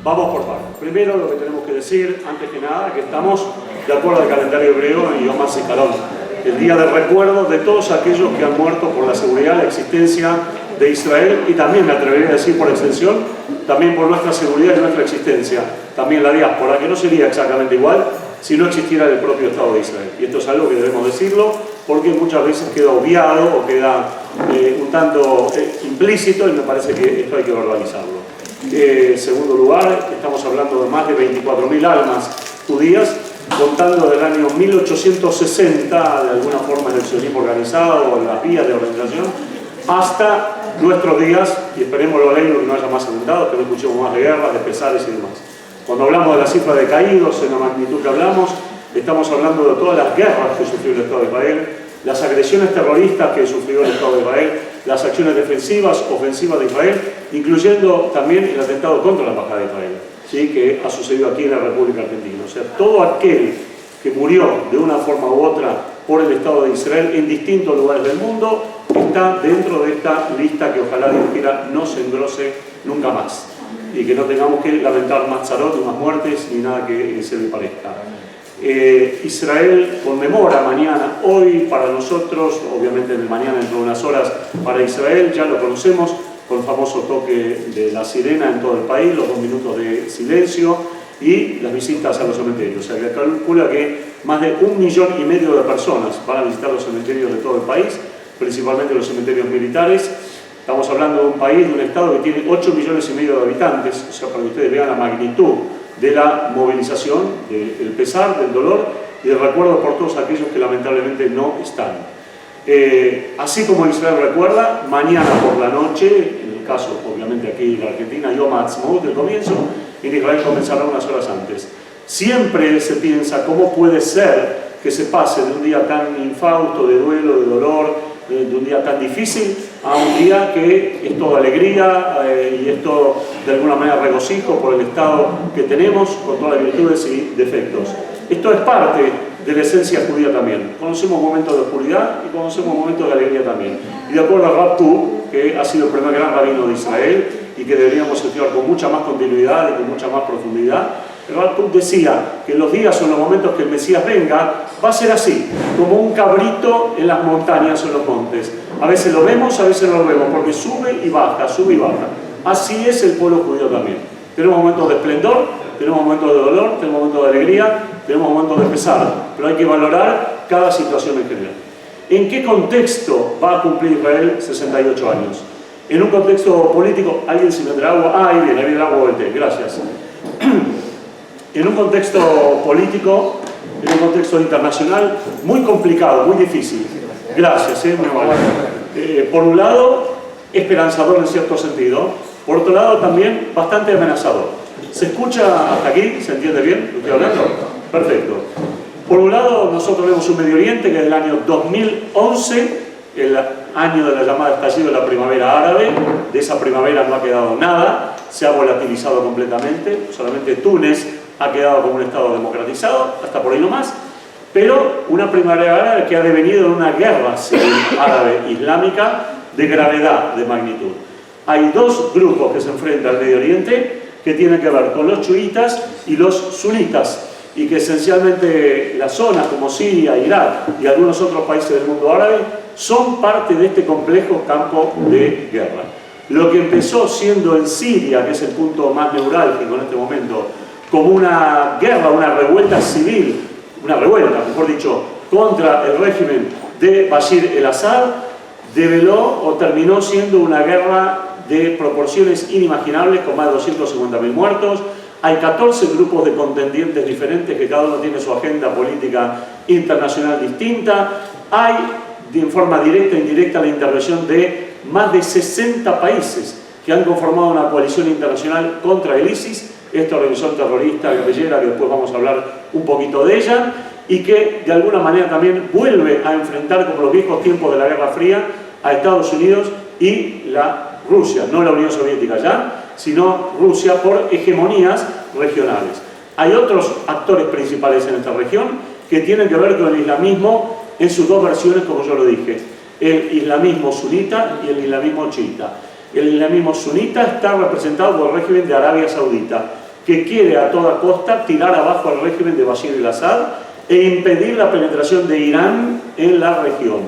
Vamos por partes. Primero, lo que tenemos que decir, antes que nada, que estamos de acuerdo al calendario hebreo en Yom HaZikaron, el día de recuerdo de todos aquellos que han muerto por la seguridad, la existencia de Israel, y también, me atrevería a decir por extensión, también por nuestra seguridad y nuestra existencia, también la diáspora, que no sería exactamente igual si no existiera el propio Estado de Israel. Y esto es algo que debemos decirlo, porque muchas veces queda obviado o queda un tanto implícito, y me parece que esto hay que verbalizarlo. En segundo lugar, estamos hablando de más de 24.000 almas judías, contando del año 1860, de alguna forma en el sionismo organizado, o en las vías de organización, hasta nuestros días, y esperemos lo leído que no haya más atentados, que no escuchemos más de guerras, de pesares y demás. Cuando hablamos de la cifra de caídos, en la magnitud que hablamos, estamos hablando de todas las guerras que sufrió el Estado de Israel, las agresiones terroristas que sufrió el Estado de Israel, las acciones defensivas, ofensivas de Israel, incluyendo también el atentado contra la Embajada de Israel, ¿sí?, que ha sucedido aquí en la República Argentina. O sea, todo aquel que murió de una forma u otra por el Estado de Israel en distintos lugares del mundo está dentro de esta lista que ojalá Dios quiera no se engrose nunca más, y que no tengamos que lamentar más tzarot, más muertes, ni nada que se le parezca. Israel conmemora mañana, hoy para nosotros, obviamente en el mañana dentro de unas horas para Israel, ya lo conocemos, con el famoso toque de la sirena en todo el país, los 2 minutos de silencio y las visitas a los cementerios. O sea, que calcula que más de 1,5 millones de personas van a visitar los cementerios de todo el país, principalmente los cementerios militares. Estamos hablando de un país, de un estado que tiene 8,5 millones de habitantes, o sea, para que ustedes vean la magnitud de la movilización, del pesar, del dolor y del recuerdo por todos aquellos que lamentablemente no están. Así como Israel recuerda, mañana por la noche, en el caso obviamente aquí en la Argentina, Yom HaAtzmaut, el comienzo, en Israel comenzará unas horas antes. Siempre se piensa cómo puede ser que se pase de un día tan infausto, de duelo, de dolor, de un día tan difícil, a un día que es todo alegría y es todo de alguna manera regocijo por el estado que tenemos, con todas las virtudes y defectos. Esto es parte de la esencia judía también. Conocemos momentos de oscuridad y conocemos momentos de alegría también. Y de acuerdo a Rav Kook, que ha sido el primer gran rabino de Israel y que deberíamos estudiar con mucha más continuidad y con mucha más profundidad, Rav Kook decía que en los días o en los momentos que el Mesías venga, va a ser así, como un cabrito en las montañas o en los montes. A veces lo vemos, a veces no lo vemos, porque sube y baja, sube y baja. Así es el pueblo judío también. Tenemos momentos de esplendor, tenemos momentos de dolor, tenemos momentos de alegría, tenemos momentos de pesar, pero hay que valorar cada situación en general. ¿En qué contexto va a cumplir Israel 68 años? En un contexto político, ¿alguien se meterá agua? Ah, ahí viene el agua del té, gracias. En un contexto político, en un contexto internacional, muy complicado, muy difícil. Gracias, muy amable. Por un lado, esperanzador en cierto sentido, por otro lado también bastante amenazador. ¿Se escucha hasta aquí? ¿Se entiende bien lo que estoy hablando? Perfecto. Por un lado, nosotros vemos un Medio Oriente que es el año 2011, el año de la llamada estallido de la primavera árabe. De esa primavera no ha quedado nada, se ha volatilizado completamente, solamente Túnez ha quedado como un estado democratizado, hasta por ahí nomás, pero una primavera árabe que ha devenido en una guerra civil árabe-islámica de gravedad, de magnitud. Hay 2 grupos que se enfrentan al Medio Oriente que tienen que ver con los chiitas y los sunitas, y que esencialmente las zonas como Siria, Irak y algunos otros países del mundo árabe son parte de este complejo campo de guerra. Lo que empezó siendo en Siria, que es el punto más neurálgico en este momento, como una guerra, una revuelta civil, una revuelta, mejor dicho, contra el régimen de Bashir el-Assad, develó o terminó siendo una guerra de proporciones inimaginables, con más de 250.000 muertos. Hay 14 grupos de contendientes diferentes que cada uno tiene su agenda política internacional distinta. Hay, de forma directa e indirecta, la intervención de más de 60 países que han conformado una coalición internacional contra el ISIS, esta organización terrorista guerrillera, que después vamos a hablar un poquito de ella, y que de alguna manera también vuelve a enfrentar, como los viejos tiempos de la Guerra Fría, a Estados Unidos y la Rusia, no la Unión Soviética ya, sino Rusia, por hegemonías regionales. Hay otros actores principales en esta región que tienen que ver con el islamismo en sus 2 versiones, como yo lo dije, el islamismo sunita y el islamismo chiita. El islamismo sunita está representado por el régimen de Arabia Saudita, que quiere a toda costa tirar abajo al régimen de Bashar al-Assad e impedir la penetración de Irán en la región.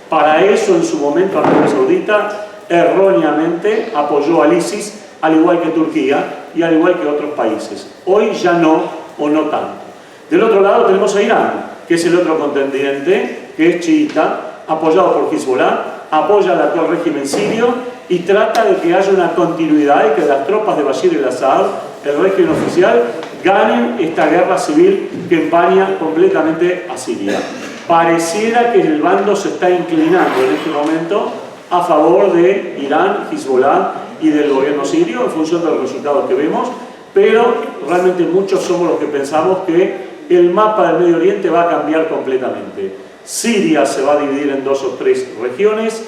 Para eso, en su momento, Arabia Saudita erróneamente apoyó al ISIS, al igual que Turquía y al igual que otros países. Hoy ya no, o no tanto. Del otro lado tenemos a Irán, que es el otro contendiente, que es chiita, apoyado por Hezbollah, apoya al actual régimen sirio y trata de que haya una continuidad y que las tropas de Bashar al-Assad, el régimen oficial, ganen esta guerra civil que empaña completamente a Siria. Pareciera que el bando se está inclinando en este momento a favor de Irán, Hezbollah y del gobierno sirio en función de los resultados que vemos, pero realmente muchos somos los que pensamos que el mapa del Medio Oriente va a cambiar completamente. Siria se va a dividir en 2 o 3 regiones,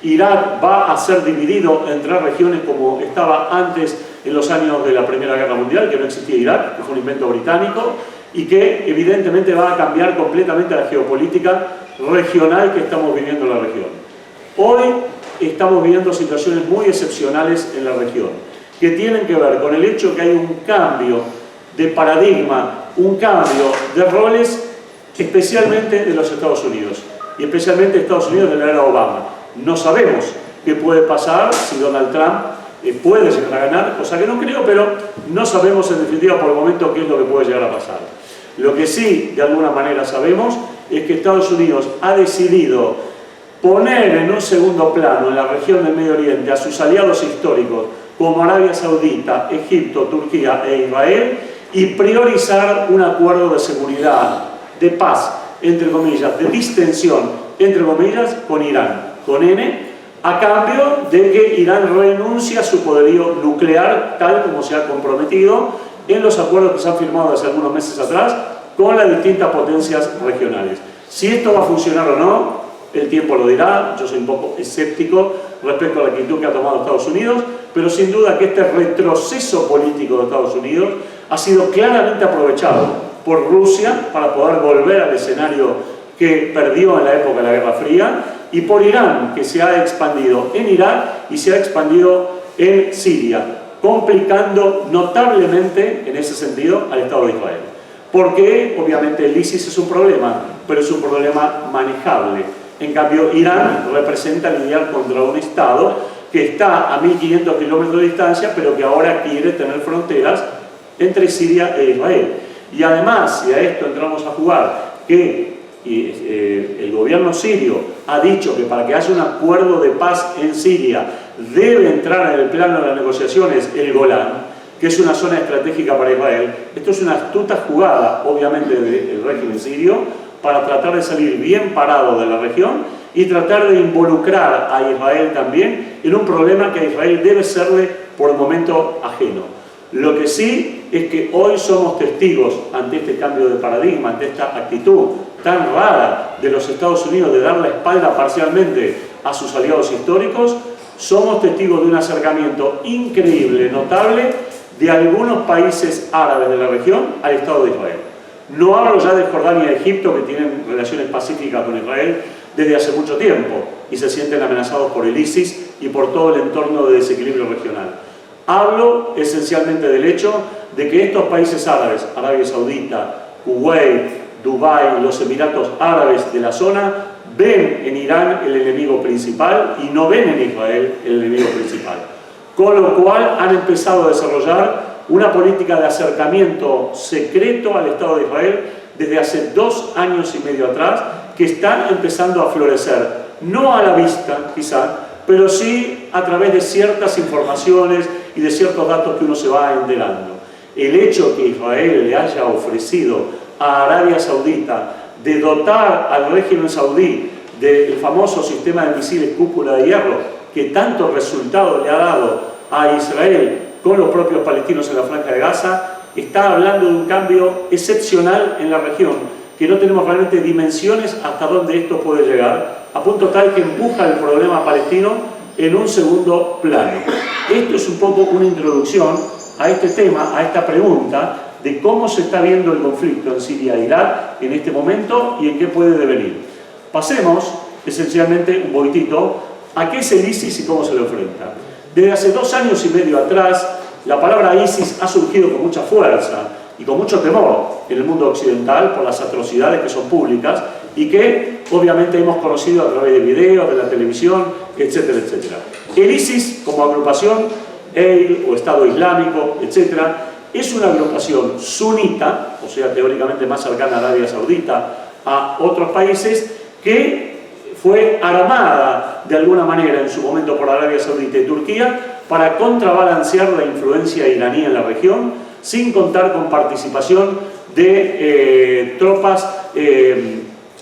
Irak va a ser dividido en 3 regiones como estaba antes en los años de la Primera Guerra Mundial, que no existía Irak, que fue un invento británico, y que evidentemente va a cambiar completamente la geopolítica regional que estamos viviendo en la región. Hoy estamos viviendo situaciones muy excepcionales en la región, que tienen que ver con el hecho que hay un cambio de paradigma, un cambio de roles, especialmente de los Estados Unidos, y especialmente Estados Unidos de la era Obama. No sabemos qué puede pasar si Donald Trump puede llegar a ganar, cosa que no creo, pero no sabemos en definitiva por el momento qué es lo que puede llegar a pasar. Lo que sí, de alguna manera, sabemos es que Estados Unidos ha decidido poner en un segundo plano en la región del Medio Oriente a sus aliados históricos como Arabia Saudita, Egipto, Turquía e Israel y priorizar un acuerdo de seguridad, de paz, entre comillas, de distensión, entre comillas, con Irán, con N, a cambio de que Irán renuncie a su poderío nuclear, tal como se ha comprometido en los acuerdos que se han firmado hace algunos meses atrás con las distintas potencias regionales. Si esto va a funcionar o no, el tiempo lo dirá. Yo soy un poco escéptico respecto a la actitud que ha tomado Estados Unidos, pero sin duda que este retroceso político de Estados Unidos ha sido claramente aprovechado por Rusia para poder volver al escenario que perdió en la época de la Guerra Fría, y por Irán, que se ha expandido en Irak y se ha expandido en Siria, complicando notablemente, en ese sentido, al Estado de Israel. Porque, obviamente, el ISIS es un problema, pero es un problema manejable. En cambio, Irán representa lidiar contra un Estado que está a 1500 kilómetros de distancia, pero que ahora quiere tener fronteras entre Siria e Israel. Y además, si a esto entramos a jugar, que el gobierno sirio ha dicho que para que haya un acuerdo de paz en Siria debe entrar en el plano de las negociaciones el Golán, que es una zona estratégica para Israel. Esto es una astuta jugada, obviamente, del régimen sirio para tratar de salir bien parado de la región y tratar de involucrar a Israel también en un problema que a Israel debe serle por el momento ajeno. Lo que sí es que hoy somos testigos ante este cambio de paradigma, ante esta actitud tan rara de los Estados Unidos de dar la espalda parcialmente a sus aliados históricos, somos testigos de un acercamiento increíble, notable, de algunos países árabes de la región al Estado de Israel. No hablo ya de Jordania y Egipto, que tienen relaciones pacíficas con Israel desde hace mucho tiempo y se sienten amenazados por el ISIS y por todo el entorno de desequilibrio regional. Hablo esencialmente del hecho de que estos países árabes, Arabia Saudita, Kuwait, Dubái, los Emiratos Árabes de la zona, ven en Irán el enemigo principal y no ven en Israel el enemigo principal. Con lo cual han empezado a desarrollar una política de acercamiento secreto al Estado de Israel desde hace 2 años y medio atrás, que están empezando a florecer, no a la vista quizá, pero sí a través de ciertas informaciones y de ciertos datos que uno se va enterando. El hecho que Israel le haya ofrecido a Arabia Saudita de dotar al régimen saudí del famoso sistema de misiles cúpula de hierro, que tanto resultado le ha dado a Israel con los propios palestinos en la Franja de Gaza, está hablando de un cambio excepcional en la región, que no tenemos realmente dimensiones hasta dónde esto puede llegar, a punto tal que empuja el problema palestino en un segundo plano. Esto es un poco una introducción a este tema, a esta pregunta de cómo se está viendo el conflicto en Siria e Irak en este momento y en qué puede devenir. Pasemos, esencialmente, un poquitito a qué es el ISIS y cómo se lo enfrenta. Desde hace 2 años y medio atrás La palabra ISIS ha surgido con mucha fuerza y con mucho temor en el mundo occidental por las atrocidades que son públicas y que obviamente hemos conocido a través de videos, de la televisión, etcétera, etcétera. El ISIS como agrupación, EIL o Estado Islámico, etcétera, es una agrupación sunita, o sea, teóricamente más cercana a Arabia Saudita, a otros países, que fue armada de alguna manera en su momento por Arabia Saudita y Turquía para contrabalancear la influencia iraní en la región, sin contar con participación de tropas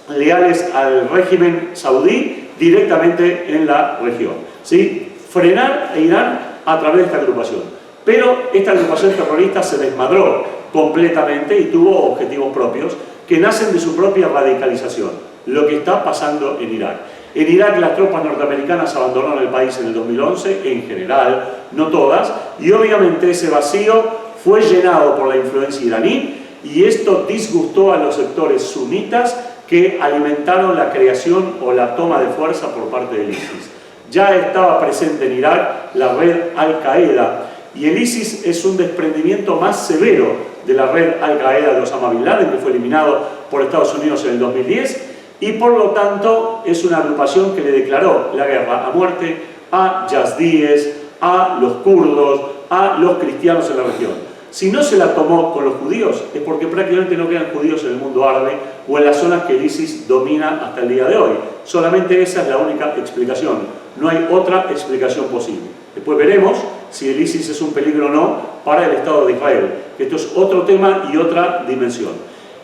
leales al régimen saudí directamente en la región, ¿sí? Frenar a Irán a través de esta agrupación. Pero esta agrupación terrorista se desmadró completamente y tuvo objetivos propios que nacen de su propia radicalización, lo que está pasando en Irak. En Irak las tropas norteamericanas abandonaron el país en el 2011, en general, no todas, y obviamente ese vacío fue llenado por la influencia iraní y esto disgustó a los sectores sunitas que alimentaron la creación o la toma de fuerza por parte del ISIS. Ya estaba presente en Irak la red Al-Qaeda, y el ISIS es un desprendimiento más severo de la red Al-Qaeda de Osama Bin Laden, que fue eliminado por Estados Unidos en el 2010, y por lo tanto es una agrupación que le declaró la guerra a muerte a yazdíes, a los kurdos, a los cristianos en la región. Si no se la tomó con los judíos, es porque prácticamente no quedan judíos en el mundo árabe o en las zonas que el ISIS domina hasta el día de hoy. Solamente esa es la única explicación. No hay otra explicación posible. Después veremos si el ISIS es un peligro o no para el Estado de Israel. Esto es otro tema y otra dimensión.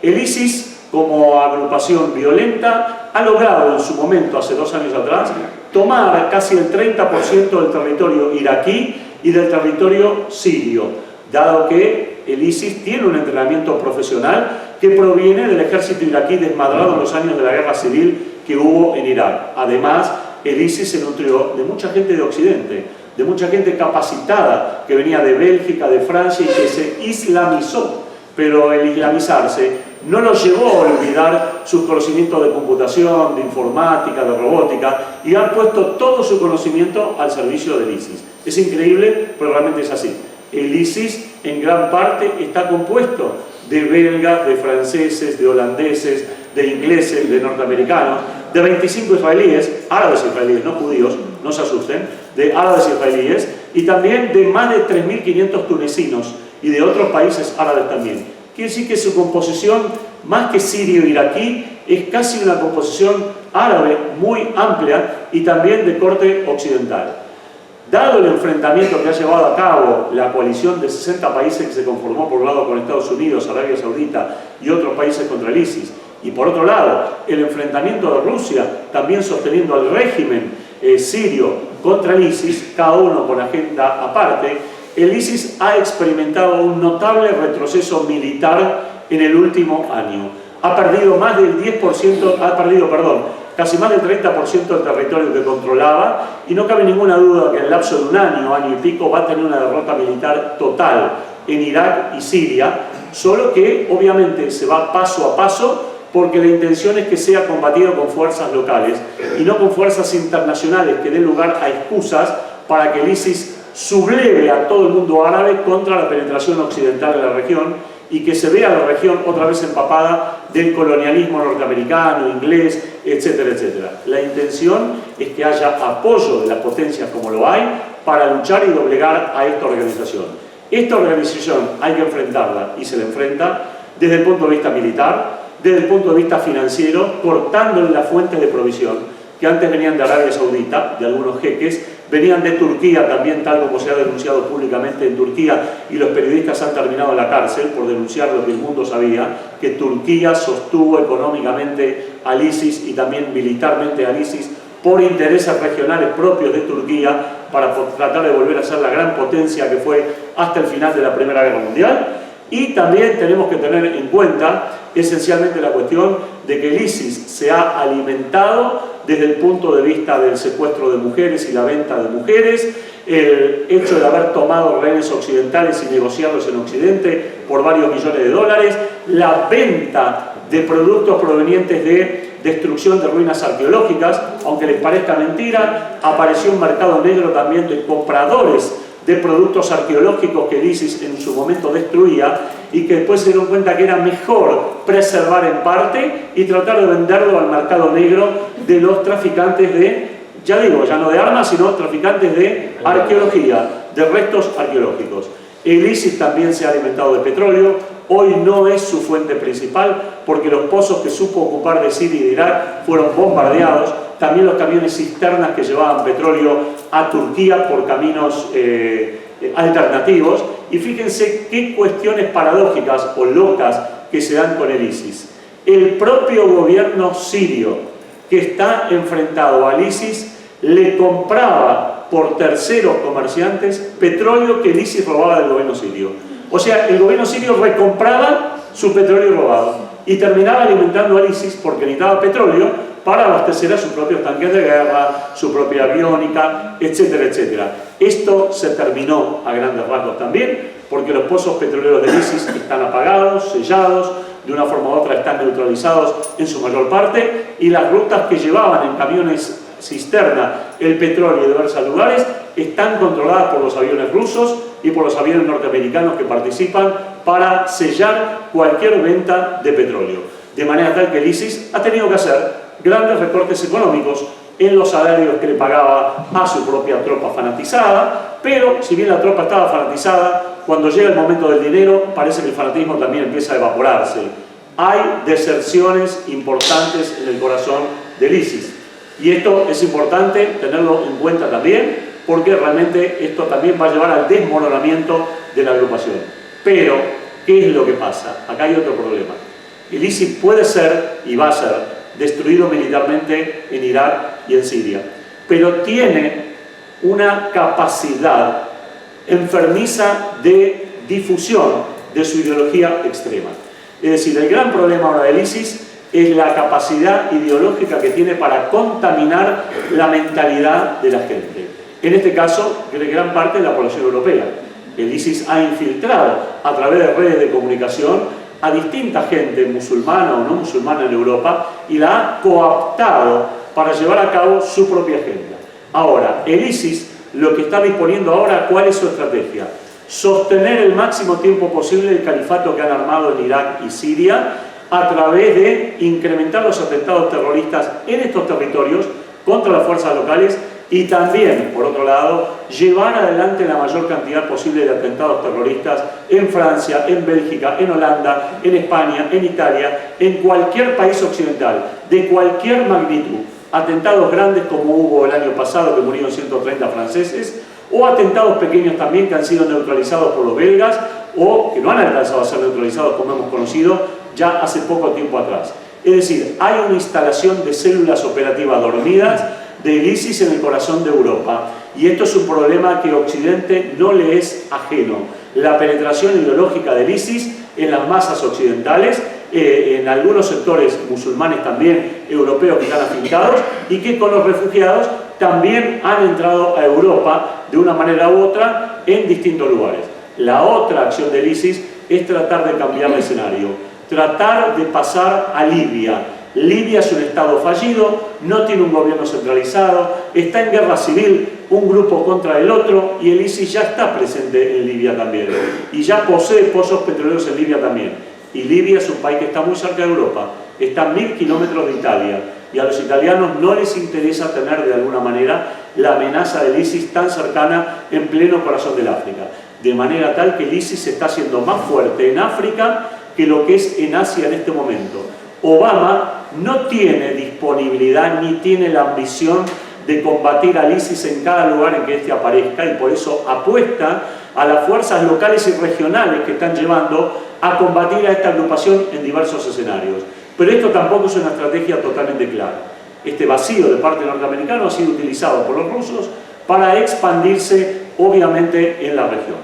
El ISIS, como agrupación violenta, ha logrado en su momento, hace 2 años atrás, tomar casi el 30% del territorio iraquí y del territorio sirio, dado que el ISIS tiene un entrenamiento profesional que proviene del ejército iraquí desmadrado en los años de la guerra civil que hubo en Irak. Además, el ISIS se nutrió de mucha gente de Occidente, de mucha gente capacitada que venía de Bélgica, de Francia y que se islamizó, pero el islamizarse no los llevó a olvidar sus conocimientos de computación, de informática, de robótica, y han puesto todo su conocimiento al servicio del ISIS. Es increíble, pero realmente es así. El ISIS en gran parte está compuesto de belgas, de franceses, de holandeses, de ingleses, de norteamericanos, de 25 israelíes, árabes israelíes, no judíos, no se asusten, de árabes israelíes, y también de más de 3.500 tunecinos y de otros países árabes también. Quiere decir que su composición, más que sirio-iraquí, es casi una composición árabe muy amplia y también de corte occidental. Dado el enfrentamiento que ha llevado a cabo la coalición de 60 países que se conformó por un lado con Estados Unidos, Arabia Saudita y otros países contra el ISIS, y por otro lado el enfrentamiento de Rusia también sosteniendo al régimen sirio contra el ISIS, cada uno con agenda aparte, el ISIS ha experimentado un notable retroceso militar en el último año. Ha perdido más del 10%, casi más del 30% del territorio que controlaba, y no cabe ninguna duda que en el lapso de un año, año y pico, va a tener una derrota militar total en Irak y Siria, solo que obviamente se va paso a paso, porque la intención es que sea combatido con fuerzas locales y no con fuerzas internacionales que den lugar a excusas para que el ISIS subleve a todo el mundo árabe contra la penetración occidental en la región y que se vea la región otra vez empapada del colonialismo norteamericano, inglés, etcétera, etcétera. La intención es que haya apoyo de las potencias como lo hay para luchar y doblegar a esta organización. Esta organización hay que enfrentarla y se la enfrenta desde el punto de vista militar, desde el punto de vista financiero, cortándole las fuentes de provisión que antes venían de Arabia Saudita, de algunos jeques, venían de Turquía también, tal como se ha denunciado públicamente en Turquía, y los periodistas han terminado en la cárcel por denunciar lo que el mundo sabía, que Turquía sostuvo económicamente al ISIS y también militarmente al ISIS por intereses regionales propios de Turquía para tratar de volver a ser la gran potencia que fue hasta el final de la Primera Guerra Mundial. Y también tenemos que tener en cuenta esencialmente la cuestión de que el ISIS se ha alimentado desde el punto de vista del secuestro de mujeres y la venta de mujeres, el hecho de haber tomado rehenes occidentales y negociarlos en Occidente por varios millones de dólares, la venta de productos provenientes de destrucción de ruinas arqueológicas, aunque les parezca mentira, apareció un mercado negro también de compradores de productos arqueológicos que el ISIS en su momento destruía y que después se dieron cuenta que era mejor preservar en parte y tratar de venderlo al mercado negro de los traficantes de, ya digo, ya no de armas, sino traficantes de arqueología, de restos arqueológicos. El ISIS también se ha alimentado de petróleo. Hoy no es su fuente principal porque los pozos que supo ocupar de Siria y de Irak fueron bombardeados. También los camiones cisternas que llevaban petróleo a Turquía por caminos alternativos. Y fíjense qué cuestiones paradójicas o locas que se dan con el ISIS. El propio gobierno sirio que está enfrentado al ISIS le compraba por terceros comerciantes petróleo que el ISIS robaba del gobierno sirio. O sea, el gobierno sirio recompraba su petróleo robado y terminaba alimentando al ISIS porque necesitaba petróleo para abastecer a sus propios tanques de guerra, su propia aviónica, etcétera, etcétera. Esto se terminó a grandes rasgos también porque los pozos petroleros del ISIS están apagados, sellados, de una forma u otra están neutralizados en su mayor parte y las rutas que llevaban en camiones cisterna el petróleo de diversos lugares están controladas por los aviones rusos y por los aviones norteamericanos que participan para sellar cualquier venta de petróleo. De manera tal que el ISIS ha tenido que hacer grandes recortes económicos en los salarios que le pagaba a su propia tropa fanatizada, pero si bien la tropa estaba fanatizada, cuando llega el momento del dinero parece que el fanatismo también empieza a evaporarse. Hay deserciones importantes en el corazón del ISIS. Y esto es importante tenerlo en cuenta también, porque realmente esto también va a llevar al desmoronamiento de la agrupación. Pero, ¿qué es lo que pasa? Acá hay otro problema. El ISIS puede ser, y va a ser, destruido militarmente en Irak y en Siria, pero tiene una capacidad enfermiza de difusión de su ideología extrema. Es decir, el gran problema ahora del ISIS es la capacidad ideológica que tiene para contaminar la mentalidad de la gente. En este caso, de gran parte de la población europea. El ISIS ha infiltrado a través de redes de comunicación a distinta gente musulmana o no musulmana en Europa y la ha cooptado para llevar a cabo su propia agenda. Ahora, el ISIS lo que está disponiendo ahora, ¿cuál es su estrategia? Sostener el máximo tiempo posible el califato que han armado en Irak y Siria a través de incrementar los atentados terroristas en estos territorios contra las fuerzas locales y también, por otro lado, llevar adelante la mayor cantidad posible de atentados terroristas en Francia, en Bélgica, en Holanda, en España, en Italia, en cualquier país occidental, de cualquier magnitud. Atentados grandes como hubo el año pasado, que murieron 130 franceses, o atentados pequeños también que han sido neutralizados por los belgas, o que no han alcanzado a ser neutralizados como hemos conocido ya hace poco tiempo atrás. Es decir, hay una instalación de células operativas dormidas del ISIS en el corazón de Europa. Y esto es un problema que Occidente no le es ajeno. La penetración ideológica del ISIS en las masas occidentales, en algunos sectores musulmanes también, europeos que están afincados, y que con los refugiados también han entrado a Europa de una manera u otra en distintos lugares. La otra acción del ISIS es tratar de cambiar el escenario, tratar de pasar a Libia. Libia es un estado fallido, no tiene un gobierno centralizado, está en guerra civil, un grupo contra el otro, y el ISIS ya está presente en Libia también. Y ya posee pozos petroleros en Libia también. Y Libia es un país que está muy cerca de Europa, está a 1000 kilómetros de Italia. Y a los italianos no les interesa tener de alguna manera la amenaza del ISIS tan cercana en pleno corazón del África. De manera tal que el ISIS se está haciendo más fuerte en África que lo que es en Asia en este momento. Obama no tiene disponibilidad ni tiene la ambición de combatir al ISIS en cada lugar en que éste aparezca y por eso apuesta a las fuerzas locales y regionales que están llevando a combatir a esta agrupación en diversos escenarios. Pero esto tampoco es una estrategia totalmente clara. Este vacío de parte norteamericana ha sido utilizado por los rusos para expandirse obviamente en la región.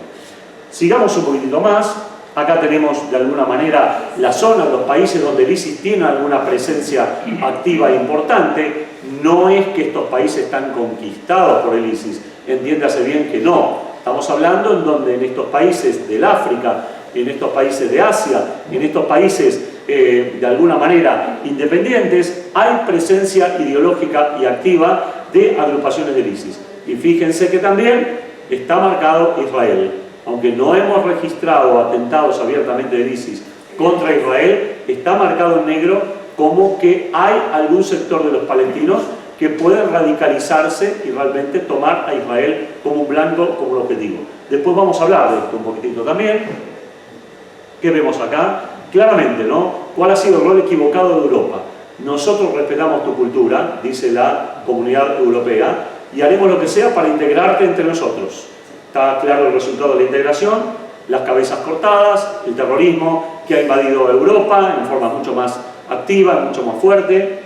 Sigamos un poquitito más. Acá tenemos de alguna manera la zona, los países donde el ISIS tiene alguna presencia activa e importante. No es que estos países están conquistados por el ISIS, entiéndase bien que no. Estamos hablando en donde en estos países del África, en estos países de Asia, en estos países de alguna manera independientes, hay presencia ideológica y activa de agrupaciones del ISIS. Y fíjense que también está marcado Israel. Aunque no hemos registrado atentados abiertamente del ISIS contra Israel, está marcado en negro como que hay algún sector de los palestinos que pueden radicalizarse y realmente tomar a Israel como un blanco, como un objetivo. Después vamos a hablar de esto un poquitito también. ¿Qué vemos acá? Claramente, ¿no? ¿Cuál ha sido el rol equivocado de Europa? Nosotros respetamos tu cultura, dice la Comunidad Europea, y haremos lo que sea para integrarte entre nosotros. Está claro el resultado de la integración, las cabezas cortadas, el terrorismo que ha invadido Europa en forma mucho más activa, mucho más fuerte.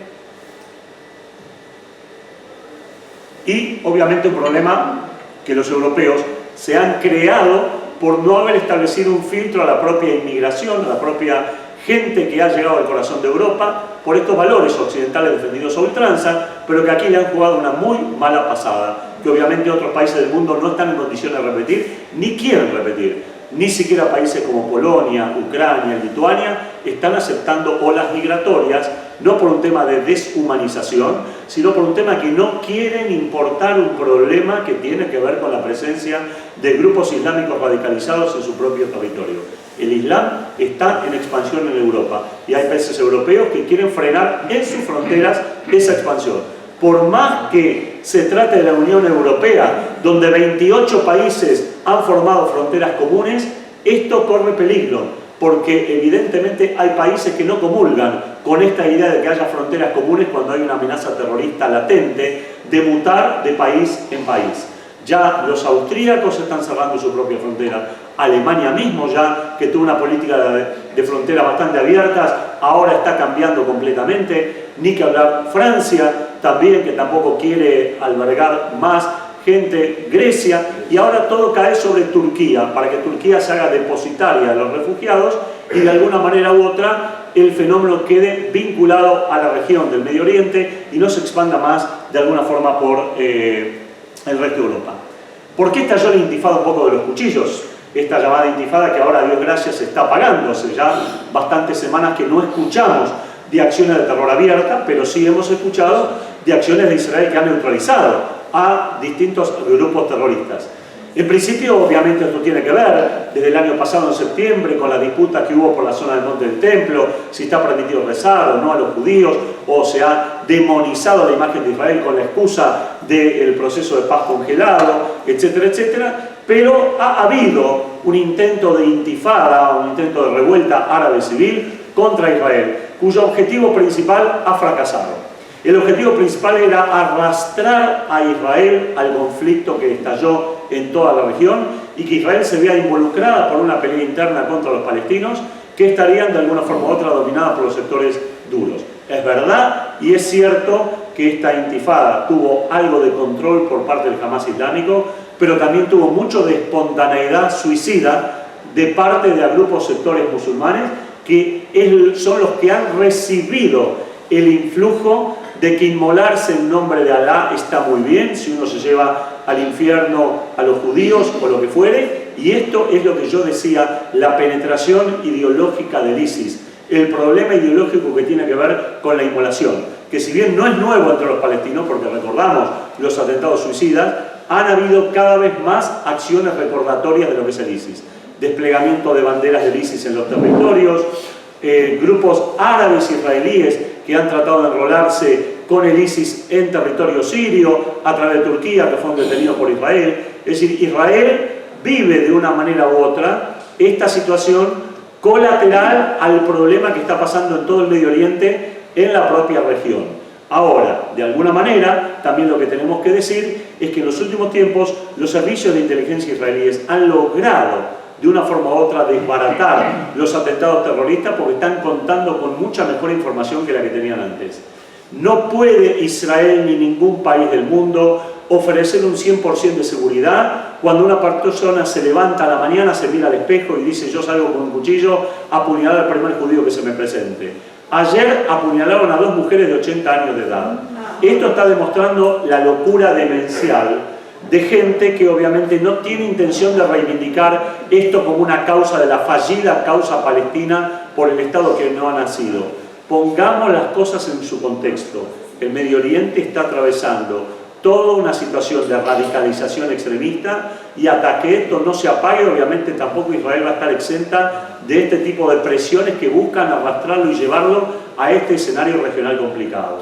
Y obviamente un problema que los europeos se han creado por no haber establecido un filtro a la propia inmigración, a la propia gente que ha llegado al corazón de Europa, por estos valores occidentales defendidos a ultranza, pero que aquí le han jugado una muy mala pasada, que obviamente otros países del mundo no están en condiciones de repetir, ni quieren repetir. Ni siquiera países como Polonia, Ucrania, Lituania están aceptando olas migratorias, no por un tema de deshumanización, sino por un tema que no quieren importar un problema que tiene que ver con la presencia de grupos islámicos radicalizados en su propio territorio. El Islam está en expansión en Europa y hay países europeos que quieren frenar en sus fronteras esa expansión. Por más que se trate de la Unión Europea, donde 28 países han formado fronteras comunes, esto corre peligro, porque evidentemente hay países que no comulgan con esta idea de que haya fronteras comunes cuando hay una amenaza terrorista latente de mutar de país en país. Ya los austríacos están cerrando su propia frontera, Alemania mismo ya, que tuvo una política de fronteras bastante abiertas, ahora está cambiando completamente, ni que hablar Francia también, que tampoco quiere albergar más gente, Grecia, y ahora todo cae sobre Turquía, para que Turquía se haga depositaria de los refugiados y de alguna manera u otra el fenómeno quede vinculado a la región del Medio Oriente y no se expanda más de alguna forma por el resto de Europa. ¿Por qué estalló la intifada un poco de los cuchillos? Esta llamada intifada que ahora, a Dios gracias, se está apagando. Hace ya bastantes semanas que no escuchamos de acciones de terror abierta, pero sí hemos escuchado de acciones de Israel que han neutralizado a distintos grupos terroristas. En principio, obviamente, esto tiene que ver desde el año pasado, en septiembre, con la disputa que hubo por la zona del Monte del Templo, si está permitido rezar o no a los judíos, o se ha demonizado la imagen de Israel con la excusa del proceso de paz congelado, etcétera, etcétera. Pero ha habido un intento de intifada, un intento de revuelta árabe civil contra Israel, cuyo objetivo principal ha fracasado. El objetivo principal era arrastrar a Israel al conflicto que estalló en toda la región y que Israel se vea involucrada por una pelea interna contra los palestinos que estarían de alguna forma u otra dominadas por los sectores duros. Es verdad y es cierto que esta intifada tuvo algo de control por parte del Hamas islámico, pero también tuvo mucho de espontaneidad suicida de parte de grupos sectores musulmanes que son los que han recibido el influjo de que inmolarse en nombre de Alá está muy bien, si uno se lleva al infierno a los judíos o lo que fuere, y esto es lo que yo decía, la penetración ideológica del ISIS, el problema ideológico que tiene que ver con la inmolación, que si bien no es nuevo entre los palestinos, porque recordamos los atentados suicidas, han habido cada vez más acciones recordatorias de lo que es el ISIS, desplegamiento de banderas del ISIS en los territorios, grupos árabes israelíes que han tratado de enrolarse con el ISIS en territorio sirio, a través de Turquía, que fueron detenidos por Israel. Es decir, Israel vive de una manera u otra esta situación colateral al problema que está pasando en todo el Medio Oriente, en la propia región. Ahora, de alguna manera, también lo que tenemos que decir es que en los últimos tiempos los servicios de inteligencia israelíes han logrado de una forma u otra desbaratar los atentados terroristas porque están contando con mucha mejor información que la que tenían antes. No puede Israel ni ningún país del mundo ofrecer un 100% de seguridad cuando una persona se levanta a la mañana, se mira al espejo y dice: yo salgo con un cuchillo a apuñalar al primer judío que se me presente. Ayer apuñalaron a 2 mujeres de 80 años de edad. Esto está demostrando la locura demencial de gente que obviamente no tiene intención de reivindicar esto como una causa de la fallida causa palestina por el Estado que no ha nacido. Pongamos las cosas en su contexto. El Medio Oriente está atravesando toda una situación de radicalización extremista, y hasta que esto no se apague, obviamente tampoco Israel va a estar exenta de este tipo de presiones que buscan arrastrarlo y llevarlo a este escenario regional complicado.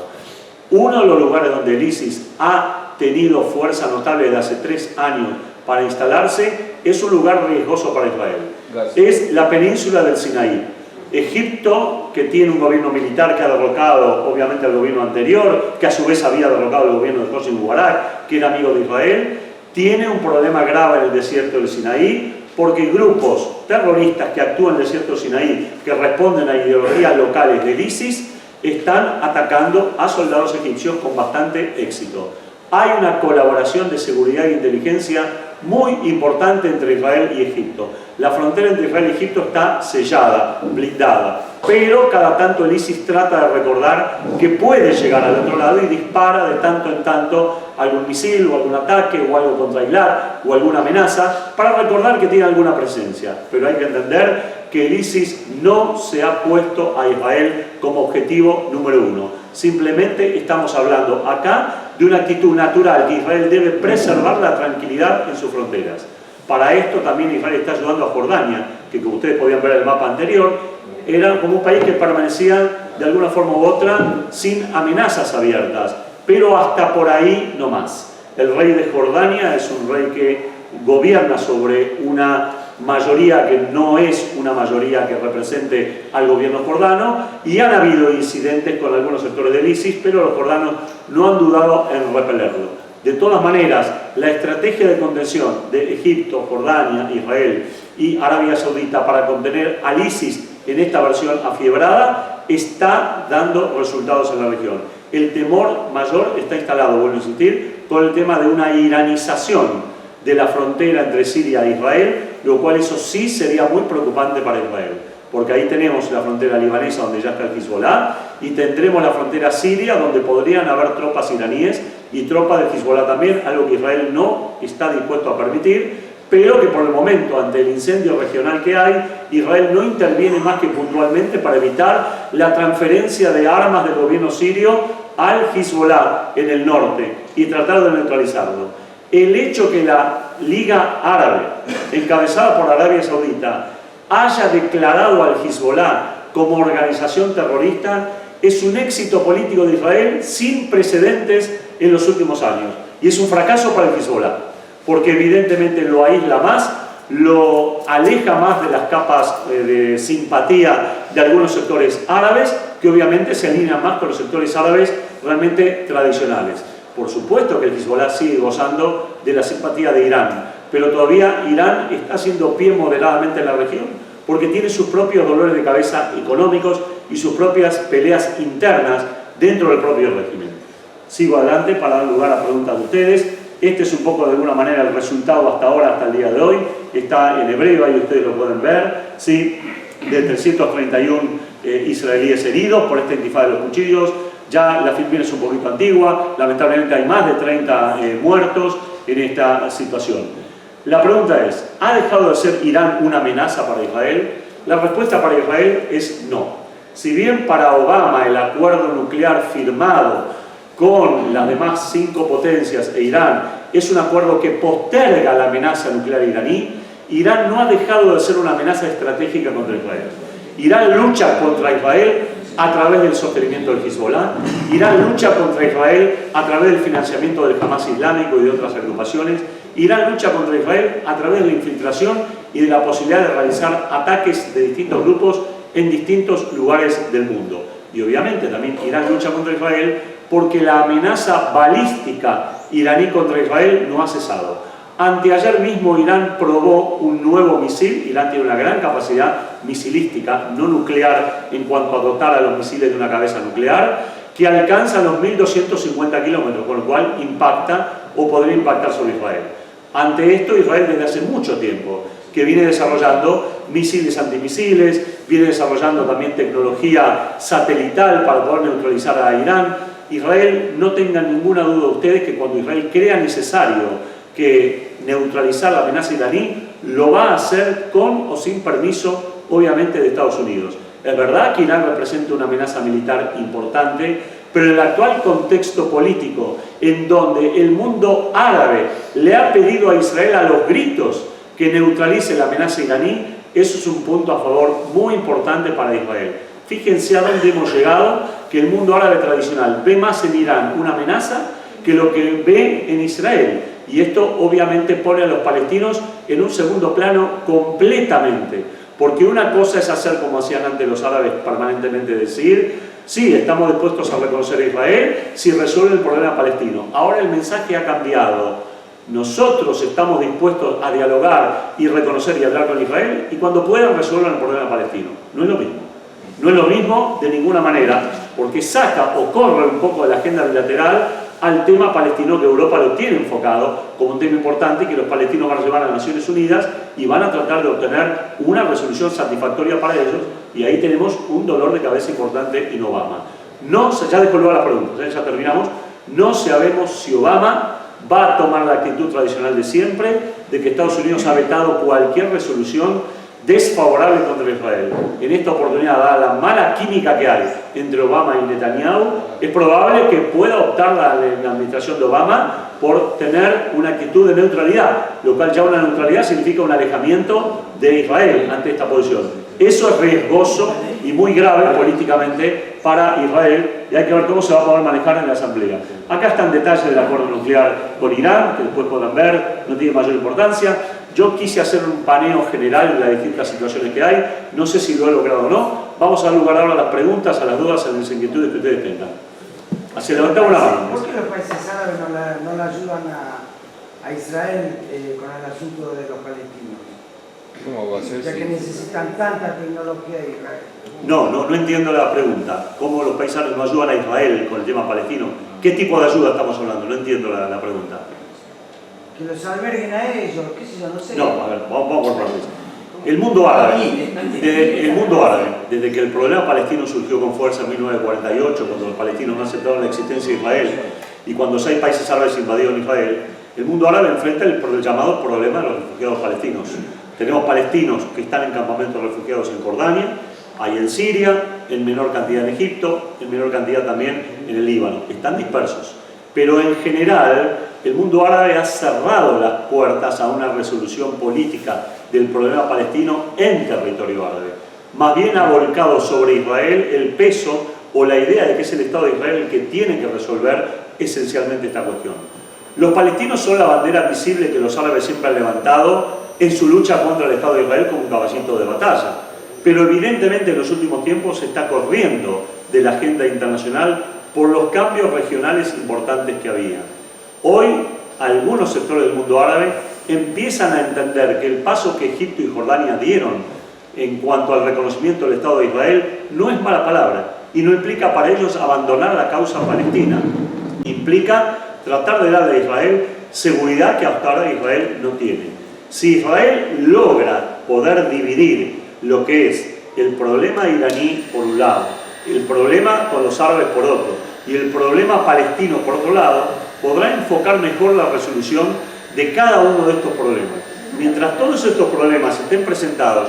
Uno de los lugares donde el ISIS ha tenido fuerza notable desde hace 3 años para instalarse es un lugar riesgoso para Israel. Gracias. Es la península del Sinaí. Egipto, que tiene un gobierno militar que ha derrocado obviamente al gobierno anterior, que a su vez había derrocado el gobierno de Hosni Mubarak, que era amigo de Israel, tiene un problema grave en el desierto del Sinaí, porque grupos terroristas que actúan en el desierto del Sinaí, que responden a ideologías locales del ISIS, están atacando a soldados egipcios con bastante éxito. Hay una colaboración de seguridad e inteligencia muy importante entre Israel y Egipto. La frontera entre Israel y Egipto está sellada, blindada, pero cada tanto el ISIS trata de recordar que puede llegar al otro lado y dispara de tanto en tanto algún misil o algún ataque o algo contra Eilat o alguna amenaza para recordar que tiene alguna presencia. Pero hay que entender que el ISIS no se ha puesto a Israel como objetivo número 1. Simplemente estamos hablando acá de una actitud natural que Israel debe preservar la tranquilidad en sus fronteras. Para esto también Israel está ayudando a Jordania, que como ustedes podían ver en el mapa anterior, era como un país que permanecía de alguna forma u otra sin amenazas abiertas, pero hasta por ahí no más. El rey de Jordania es un rey que gobierna sobre una mayoría que no es una mayoría que represente al gobierno jordano, y han habido incidentes con algunos sectores del ISIS, pero los jordanos no han dudado en repelerlo. De todas maneras, la estrategia de contención de Egipto, Jordania, Israel y Arabia Saudita para contener al ISIS en esta versión afiebrada está dando resultados en la región. El temor mayor está instalado, vuelvo a insistir, con el tema de una iranización de la frontera entre Siria e Israel, lo cual eso sí sería muy preocupante para Israel, porque ahí tenemos la frontera libanesa donde ya está el Hezbollah, y tendremos la frontera siria donde podrían haber tropas iraníes y tropas de Hezbollah también, algo que Israel no está dispuesto a permitir, pero que por el momento, ante el incendio regional que hay, Israel no interviene más que puntualmente para evitar la transferencia de armas del gobierno sirio al Hezbollah en el norte y tratar de neutralizarlo. El hecho que la Liga Árabe, encabezada por Arabia Saudita, haya declarado al Hezbollah como organización terrorista es un éxito político de Israel sin precedentes en los últimos años. Y es un fracaso para el Hezbollah, porque evidentemente lo aísla más, lo aleja más de las capas de simpatía de algunos sectores árabes, que obviamente se alinean más con los sectores árabes realmente tradicionales. Por supuesto que el Hezbollah sigue gozando de la simpatía de Irán, pero todavía Irán está haciendo pie moderadamente en la región, porque tiene sus propios dolores de cabeza económicos y sus propias peleas internas dentro del propio régimen. Sigo adelante para dar lugar a preguntas de ustedes. Este es un poco de alguna manera el resultado hasta ahora, hasta el día de hoy. Está en hebreo, ahí ustedes lo pueden ver, ¿sí? De 331 israelíes heridos por esta intifada de los cuchillos. Ya la Filipina es un poquito antigua, lamentablemente hay más de 30 muertos en esta situación. La pregunta es, ¿ha dejado de ser Irán una amenaza para Israel? La respuesta para Israel es no. Si bien para Obama el acuerdo nuclear firmado con las demás 5 potencias e Irán es un acuerdo que posterga la amenaza nuclear iraní, Irán no ha dejado de ser una amenaza estratégica contra Israel. Irán lucha contra Israel a través del sostenimiento del Hezbollah, Irán lucha contra Israel a través del financiamiento del Hamas islámico y de otras agrupaciones, Irán lucha contra Israel a través de la infiltración y de la posibilidad de realizar ataques de distintos grupos en distintos lugares del mundo. Y obviamente también Irán lucha contra Israel porque la amenaza balística iraní contra Israel no ha cesado. Anteayer mismo Irán probó un nuevo misil. Irán tiene una gran capacidad misilística, no nuclear, en cuanto a dotar a los misiles de una cabeza nuclear, que alcanza los 1.250 kilómetros, con lo cual impacta o podría impactar sobre Israel. Ante esto, Israel desde hace mucho tiempo que viene desarrollando misiles antimisiles, viene desarrollando también tecnología satelital para poder neutralizar a Irán. Israel, no tengan ninguna duda ustedes que cuando Israel crea necesario que neutralizar la amenaza iraní, lo va a hacer con o sin permiso, obviamente, de Estados Unidos. Es verdad que Irán representa una amenaza militar importante Pero en el actual contexto político, en donde el mundo árabe le ha pedido a Israel a los gritos que neutralice la amenaza iraní, eso es un punto a favor muy importante para Israel. Fíjense a dónde hemos llegado, que el mundo árabe tradicional ve más en Irán una amenaza que lo que ve en Israel. Y esto obviamente pone a los palestinos en un segundo plano completamente. Porque una cosa es hacer como hacían antes los árabes permanentemente, decir, sí, estamos dispuestos a reconocer a Israel si resuelve el problema palestino. Ahora el mensaje ha cambiado. Nosotros estamos dispuestos a dialogar y reconocer y hablar con Israel y cuando puedan resuelvan el problema palestino. No es lo mismo. No es lo mismo de ninguna manera, porque saca o corre un poco de la agenda bilateral al tema palestino, que Europa lo tiene enfocado como un tema importante y que los palestinos van a llevar a las Naciones Unidas y van a tratar de obtener una resolución satisfactoria para ellos, y ahí tenemos un dolor de cabeza importante en Obama. No, ya dejo luego las preguntas, ya terminamos. No sabemos si Obama va a tomar la actitud tradicional de siempre, de que Estados Unidos ha vetado cualquier resolución desfavorable contra Israel. En esta oportunidad, dada la mala química que hay entre Obama y Netanyahu, es probable que pueda optar la administración de Obama por tener una actitud de neutralidad, lo cual ya una neutralidad significa un alejamiento de Israel ante esta posición. Eso es riesgoso y muy grave políticamente para Israel, y hay que ver cómo se va a poder manejar en la Asamblea. Acá están detalles del acuerdo nuclear con Irán, que después podrán ver, no tiene mayor importancia. Yo quise hacer un paneo general de las distintas situaciones que hay, no sé si lo he logrado o no. Vamos a dar lugar ahora a las preguntas, a las dudas, a las inquietudes que ustedes tengan. Así levantamos la mano. ¿Por qué los países árabes no le ayudan a Israel con el asunto de los palestinos? ¿Cómo va a ser? Ya que necesitan tanta tecnología de Israel. No entiendo la pregunta. ¿Cómo los países árabes no ayudan a Israel con el tema palestino? ¿Qué tipo de ayuda estamos hablando? No entiendo la pregunta. Que los alberguen a ellos, qué sé yo, no sé. No, a ver, vamos por partes. El mundo árabe, desde que el problema palestino surgió con fuerza en 1948, cuando los palestinos no aceptaron la existencia de Israel, y cuando 6 países árabes invadieron Israel, el mundo árabe enfrenta el llamado problema de los refugiados palestinos. Tenemos palestinos que están en campamentos de refugiados en Jordania, hay en Siria, en menor cantidad en Egipto, en menor cantidad también en el Líbano. Están dispersos. Pero en general, el mundo árabe ha cerrado las puertas a una resolución política del problema palestino en territorio árabe. Más bien ha volcado sobre Israel el peso o la idea de que es el Estado de Israel el que tiene que resolver esencialmente esta cuestión. Los palestinos son la bandera visible que los árabes siempre han levantado en su lucha contra el Estado de Israel como un caballito de batalla. Pero evidentemente en los últimos tiempos se está corriendo de la agenda internacional por los cambios regionales importantes que había. Hoy, algunos sectores del mundo árabe empiezan a entender que el paso que Egipto y Jordania dieron en cuanto al reconocimiento del Estado de Israel no es mala palabra y no implica para ellos abandonar la causa palestina. Implica tratar de darle a Israel seguridad que hasta ahora Israel no tiene. Si Israel logra poder dividir lo que es el problema iraní por un lado, el problema con los árabes por otro y el problema palestino por otro lado, podrá enfocar mejor la resolución de cada uno de estos problemas. Mientras todos estos problemas estén presentados,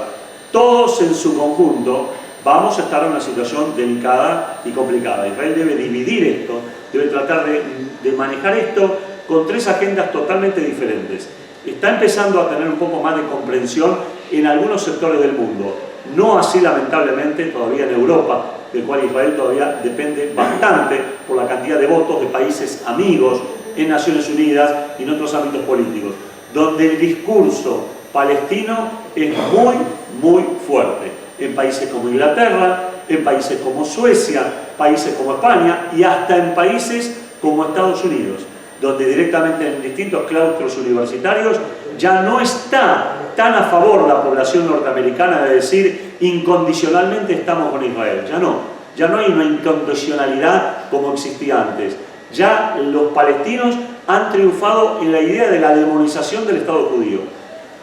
todos en su conjunto, vamos a estar en una situación delicada y complicada. Israel debe dividir esto, debe tratar de manejar esto con 3 agendas totalmente diferentes. Está empezando a tener un poco más de comprensión en algunos sectores del mundo. No así, lamentablemente, todavía en Europa, del cual Israel todavía depende bastante por la cantidad de votos de países amigos en Naciones Unidas y en otros ámbitos políticos, donde el discurso palestino es muy fuerte. En países como Inglaterra, en países como Suecia, países como España y hasta en países como Estados Unidos, donde directamente en distintos claustros universitarios ya no está tan a favor la población norteamericana de decir incondicionalmente estamos con Israel. Ya no hay una incondicionalidad como existía antes. Ya los palestinos han triunfado en la idea de la demonización del Estado judío.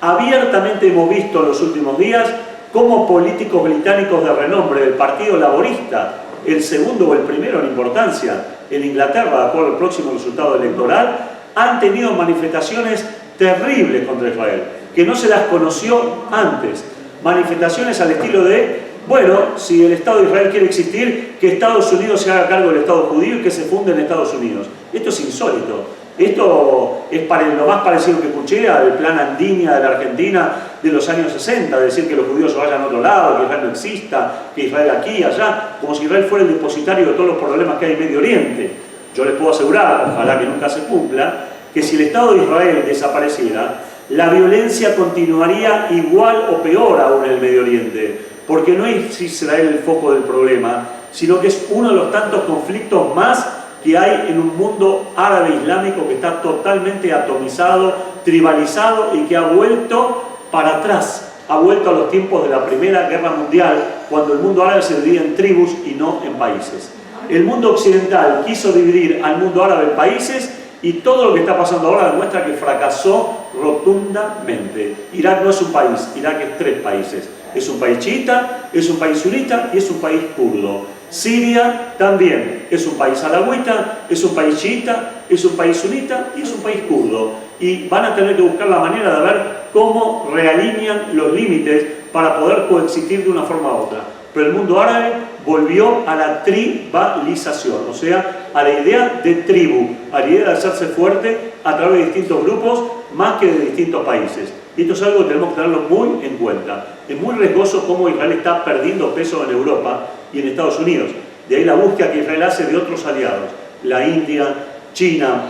Abiertamente hemos visto en los últimos días cómo políticos británicos de renombre del Partido Laborista, el segundo o el primero en importancia en Inglaterra, de acuerdo al próximo resultado electoral, han tenido manifestaciones terribles contra Israel, que no se las conoció antes. Manifestaciones al estilo de Bueno, si el Estado de Israel quiere existir, que Estados Unidos se haga cargo del Estado judío y que se funde en Estados Unidos. Esto es insólito. Esto es lo más parecido que escuché al plan Andinia de la Argentina de los años 60, decir que los judíos se vayan a otro lado, que Israel no exista, que Israel aquí, allá, como si Israel fuera el depositario de todos los problemas que hay en Medio Oriente. Yo les puedo asegurar, ojalá que nunca se cumpla, que si el Estado de Israel desapareciera, la violencia continuaría igual o peor aún en el Medio Oriente, porque no es Israel el foco del problema, sino que es uno de los tantos conflictos más que hay en un mundo árabe islámico que está totalmente atomizado, tribalizado y que ha vuelto para atrás, ha vuelto a los tiempos de la Primera Guerra Mundial, cuando el mundo árabe se dividía en tribus y no en países. El mundo occidental quiso dividir al mundo árabe en países y todo lo que está pasando ahora demuestra que fracasó rotundamente. Irak no es un país, Irak es 3 países. Es un país chiita, es un país sunita y es un país kurdo. Siria también es un país alawita, es un país chiita, es un país sunita y es un país kurdo. Y van a tener que buscar la manera de ver cómo realinean los límites para poder coexistir de una forma u otra. Pero el mundo árabe volvió a la tribalización, o sea, a la idea de tribu, a la idea de hacerse fuerte a través de distintos grupos más que de distintos países. Y esto es algo que tenemos que tenerlo muy en cuenta. Es muy riesgoso cómo Israel está perdiendo peso en Europa y en Estados Unidos. De ahí la búsqueda que Israel hace de otros aliados. La India, China,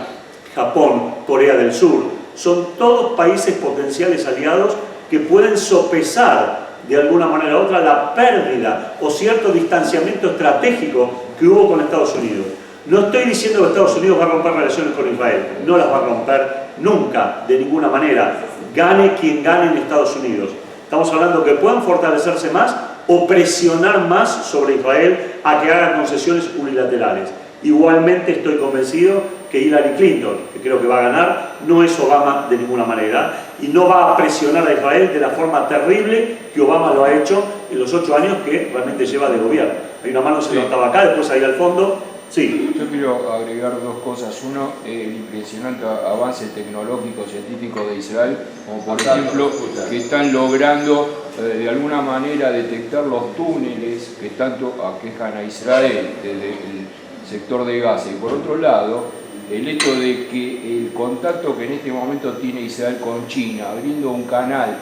Japón, Corea del Sur. Son todos países potenciales aliados que pueden sopesar de alguna manera u otra la pérdida o cierto distanciamiento estratégico que hubo con Estados Unidos. No estoy diciendo que Estados Unidos va a romper relaciones con Israel. No las va a romper nunca, de ninguna manera. Gane quien gane en Estados Unidos. Estamos hablando que puedan fortalecerse más o presionar más sobre Israel a que haga concesiones unilaterales. Igualmente estoy convencido que Hillary Clinton, que creo que va a ganar, no es Obama de ninguna manera y no va a presionar a Israel de la forma terrible que Obama lo ha hecho en los 8 años que realmente lleva de gobierno. Hay una mano se levantaba acá, después ahí al fondo. Sí. Yo quiero agregar 2 cosas. Uno, el impresionante avance tecnológico científico de Israel, como por ejemplo que están logrando de alguna manera detectar los túneles que tanto aquejan a Israel desde el sector de Gaza. Y por otro lado, el hecho de que el contacto que en este momento tiene Israel con China, abriendo un canal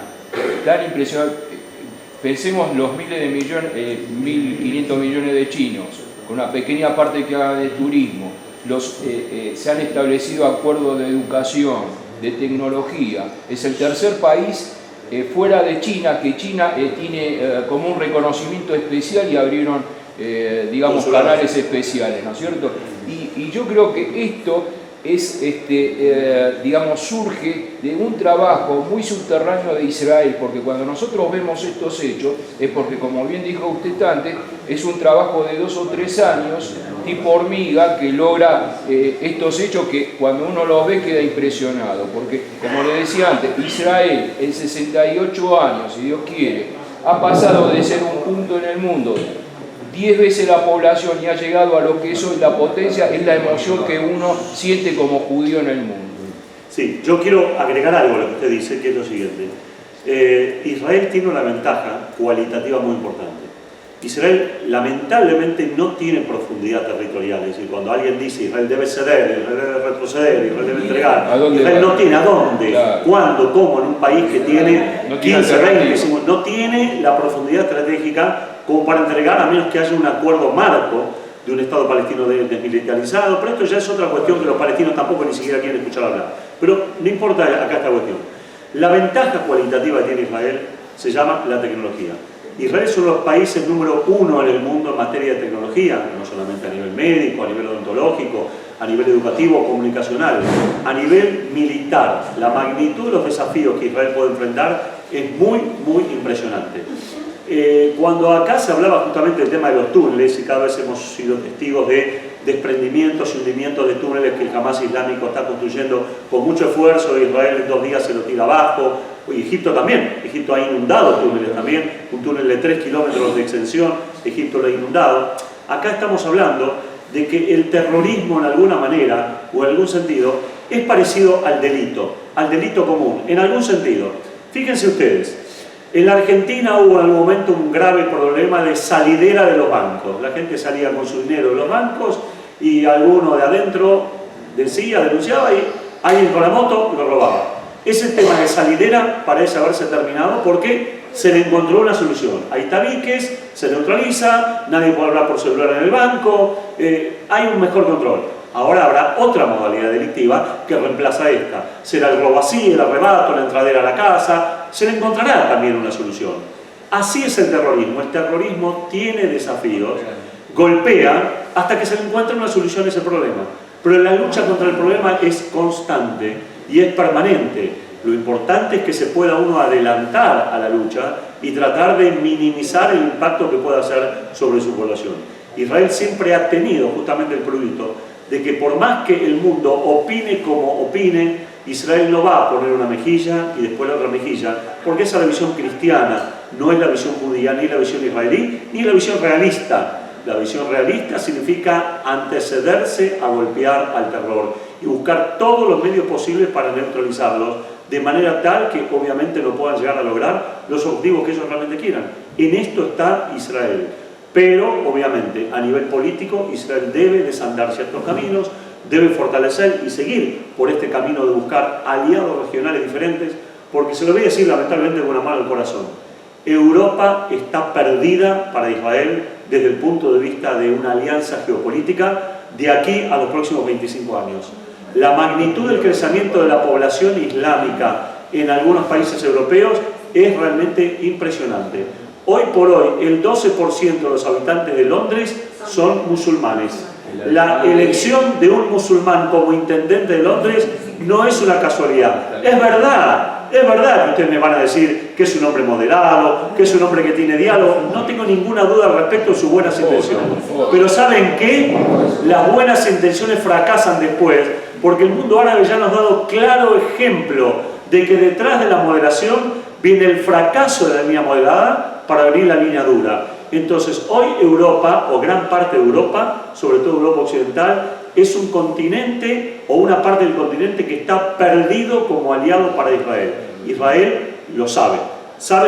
tan impresionante, pensemos los miles de millones, 1.500 millones de chinos, con una pequeña parte que haga de turismo, se han establecido acuerdos de educación, de tecnología. Es el tercer país fuera de China, que China tiene como un reconocimiento especial y abrieron, digamos, canales especiales, ¿no es cierto? Y yo creo que esto es, digamos, surge de un trabajo muy subterráneo de Israel, porque cuando nosotros vemos estos hechos, es porque, como bien dijo usted antes, es un trabajo de 2 o 3 años, tipo hormiga, que logra estos hechos que cuando uno los ve queda impresionado, porque, como le decía antes, Israel en 68 años, si Dios quiere, ha pasado de ser un punto en el mundo 10 veces la población y ha llegado a lo que eso es la potencia, es la emoción que uno siente como judío en el mundo. Sí, yo quiero agregar algo a lo que usted dice, que es lo siguiente. Israel tiene una ventaja cualitativa muy importante. Israel lamentablemente no tiene profundidad territorial, es decir, cuando alguien dice Israel debe ceder, Israel debe retroceder, Israel debe entregar, Israel no tiene a dónde, claro, cuándo, cómo, en un país que tiene 15, 20, no tiene la profundidad estratégica como para entregar, a menos que haya un acuerdo marco de un Estado palestino desmilitarizado, pero esto ya es otra cuestión que los palestinos tampoco ni siquiera quieren escuchar hablar. Pero no importa acá esta cuestión. La ventaja cualitativa que tiene Israel se llama la tecnología. Israel es uno de los países número 1 en el mundo en materia de tecnología, no solamente a nivel médico, a nivel odontológico, a nivel educativo, comunicacional, a nivel militar. La magnitud de los desafíos que Israel puede enfrentar es muy, muy impresionante. Cuando acá se hablaba justamente del tema de los túneles, y cada vez hemos sido testigos de desprendimientos y hundimientos de túneles que el Hamas islámico está construyendo con mucho esfuerzo, Israel en 2 días se lo tira abajo, y Egipto también, Egipto ha inundado túneles también, un túnel de 3 kilómetros de extensión, Egipto lo ha inundado. Acá estamos hablando de que el terrorismo en alguna manera, o en algún sentido, es parecido al delito común, en algún sentido. Fíjense ustedes, En la Argentina hubo en algún momento un grave problema de salidera de los bancos. La gente salía con su dinero de los bancos y alguno de adentro decía, denunciaba y alguien con la moto lo robaba. Ese tema de salidera parece haberse terminado porque se le encontró una solución. Hay tabiques, se neutraliza, nadie puede hablar por celular en el banco, hay un mejor control. Ahora habrá otra modalidad delictiva que reemplaza esta. Será el robo así, el arrebato, la entradera a la casa. Se le encontrará también una solución. Así es el terrorismo. El terrorismo tiene desafíos, golpea hasta que se le encuentre una solución a ese problema. Pero la lucha contra el problema es constante y es permanente. Lo importante es que se pueda uno adelantar a la lucha y tratar de minimizar el impacto que pueda hacer sobre su población. Israel siempre ha tenido justamente el prurito de que por más que el mundo opine como opine, Israel no va a poner una mejilla y después la otra mejilla, porque esa es la visión cristiana, no es la visión judía, ni la visión israelí, ni la visión realista. La visión realista significa antecederse a golpear al terror y buscar todos los medios posibles para neutralizarlos, de manera tal que obviamente no puedan llegar a lograr los objetivos que ellos realmente quieran. En esto está Israel. Pero, obviamente, a nivel político, Israel debe desandar ciertos caminos, debe fortalecer y seguir por este camino de buscar aliados regionales diferentes, porque se lo voy a decir lamentablemente con una mano al corazón. Europa está perdida para Israel desde el punto de vista de una alianza geopolítica de aquí a los próximos 25 años. La magnitud del crecimiento de la población islámica en algunos países europeos es realmente impresionante. Hoy por hoy, el 12% de los habitantes de Londres son musulmanes. La elección de un musulmán como intendente de Londres no es una casualidad. Es verdad que ustedes me van a decir que es un hombre moderado, que es un hombre que tiene diálogo. No tengo ninguna duda al respecto de sus buenas intenciones. Pero ¿saben qué? Las buenas intenciones fracasan después, porque el mundo árabe ya nos ha dado claro ejemplo de que detrás de la moderación viene el fracaso de la línea moderada para venir la línea dura. Entonces, hoy Europa, o gran parte de Europa, sobre todo Europa Occidental, es un continente o una parte del continente que está perdido como aliado para Israel. Israel lo sabe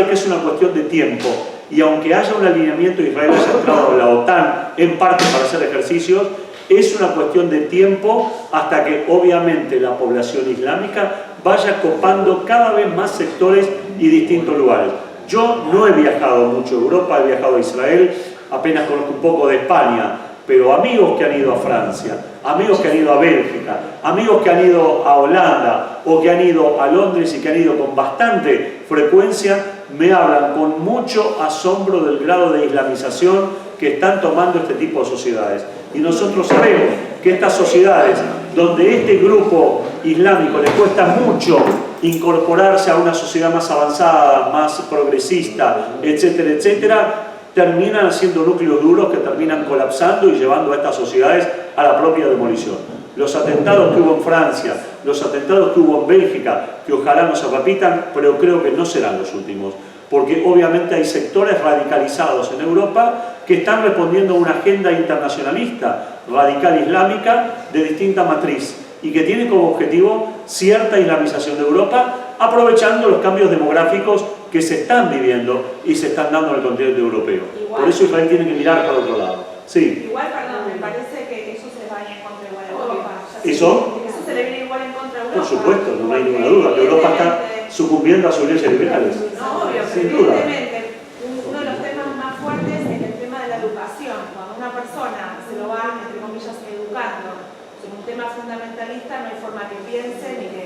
que es una cuestión de tiempo. Y aunque haya un alineamiento de Israel haya entrado en la OTAN, en parte para hacer ejercicios, es una cuestión de tiempo hasta que obviamente la población islámica vaya copando cada vez más sectores y distintos lugares. Yo no he viajado mucho a Europa, he viajado a Israel, apenas conozco un poco de España, pero amigos que han ido a Francia, amigos que han ido a Bélgica, amigos que han ido a Holanda o que han ido a Londres y que han ido con bastante frecuencia, me hablan con mucho asombro del grado de islamización que están tomando este tipo de sociedades. Y nosotros sabemos que estas sociedades, donde este grupo islámico les cuesta mucho incorporarse a una sociedad más avanzada, más progresista, etcétera, etcétera, terminan siendo núcleos duros que terminan colapsando y llevando a estas sociedades a la propia demolición. Los atentados que hubo en Francia, los atentados que hubo en Bélgica, que ojalá no se repitan, pero creo que no serán los últimos, porque obviamente hay sectores radicalizados en Europa que están respondiendo a una agenda internacionalista, radical islámica, de distinta matriz, y que tiene como objetivo cierta islamización de Europa, aprovechando los cambios demográficos que se están viviendo y se están dando en el continente europeo. Igual, por eso Israel tiene que mirar para otro lado. Sí. Igual, perdón, me parece que eso se va en contra igual a Europa. ¿Eso? Eso se le viene igual en contra a Europa. Por supuesto, no hay ninguna duda, que Europa está sucumbiendo a sus leyes liberales. No, obvio, sin pero duda. evidentemente uno de los temas más fuertes es el tema de la educación. Cuando una persona se lo va, entre comillas, educando sobre un tema fundamentalista, no hay forma que piense ni que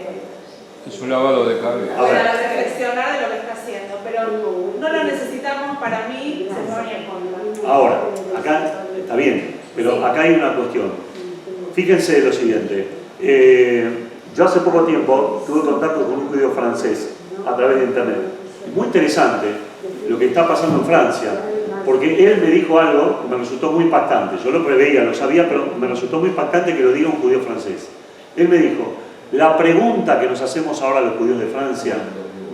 Es un lavado de cabeza. pueda reflexionar de lo que está haciendo. Pero no lo necesitamos, para mí, se va en contra. Ahora, acá está bien, pero acá hay una cuestión. Fíjense lo siguiente. Yo hace poco tiempo tuve contacto con un judío francés a través de internet. Es muy interesante lo que está pasando en Francia, porque él me dijo algo que me resultó muy impactante. Yo lo preveía, lo sabía, pero me resultó muy impactante que lo diga un judío francés. Él me dijo, la pregunta que nos hacemos ahora los judíos de Francia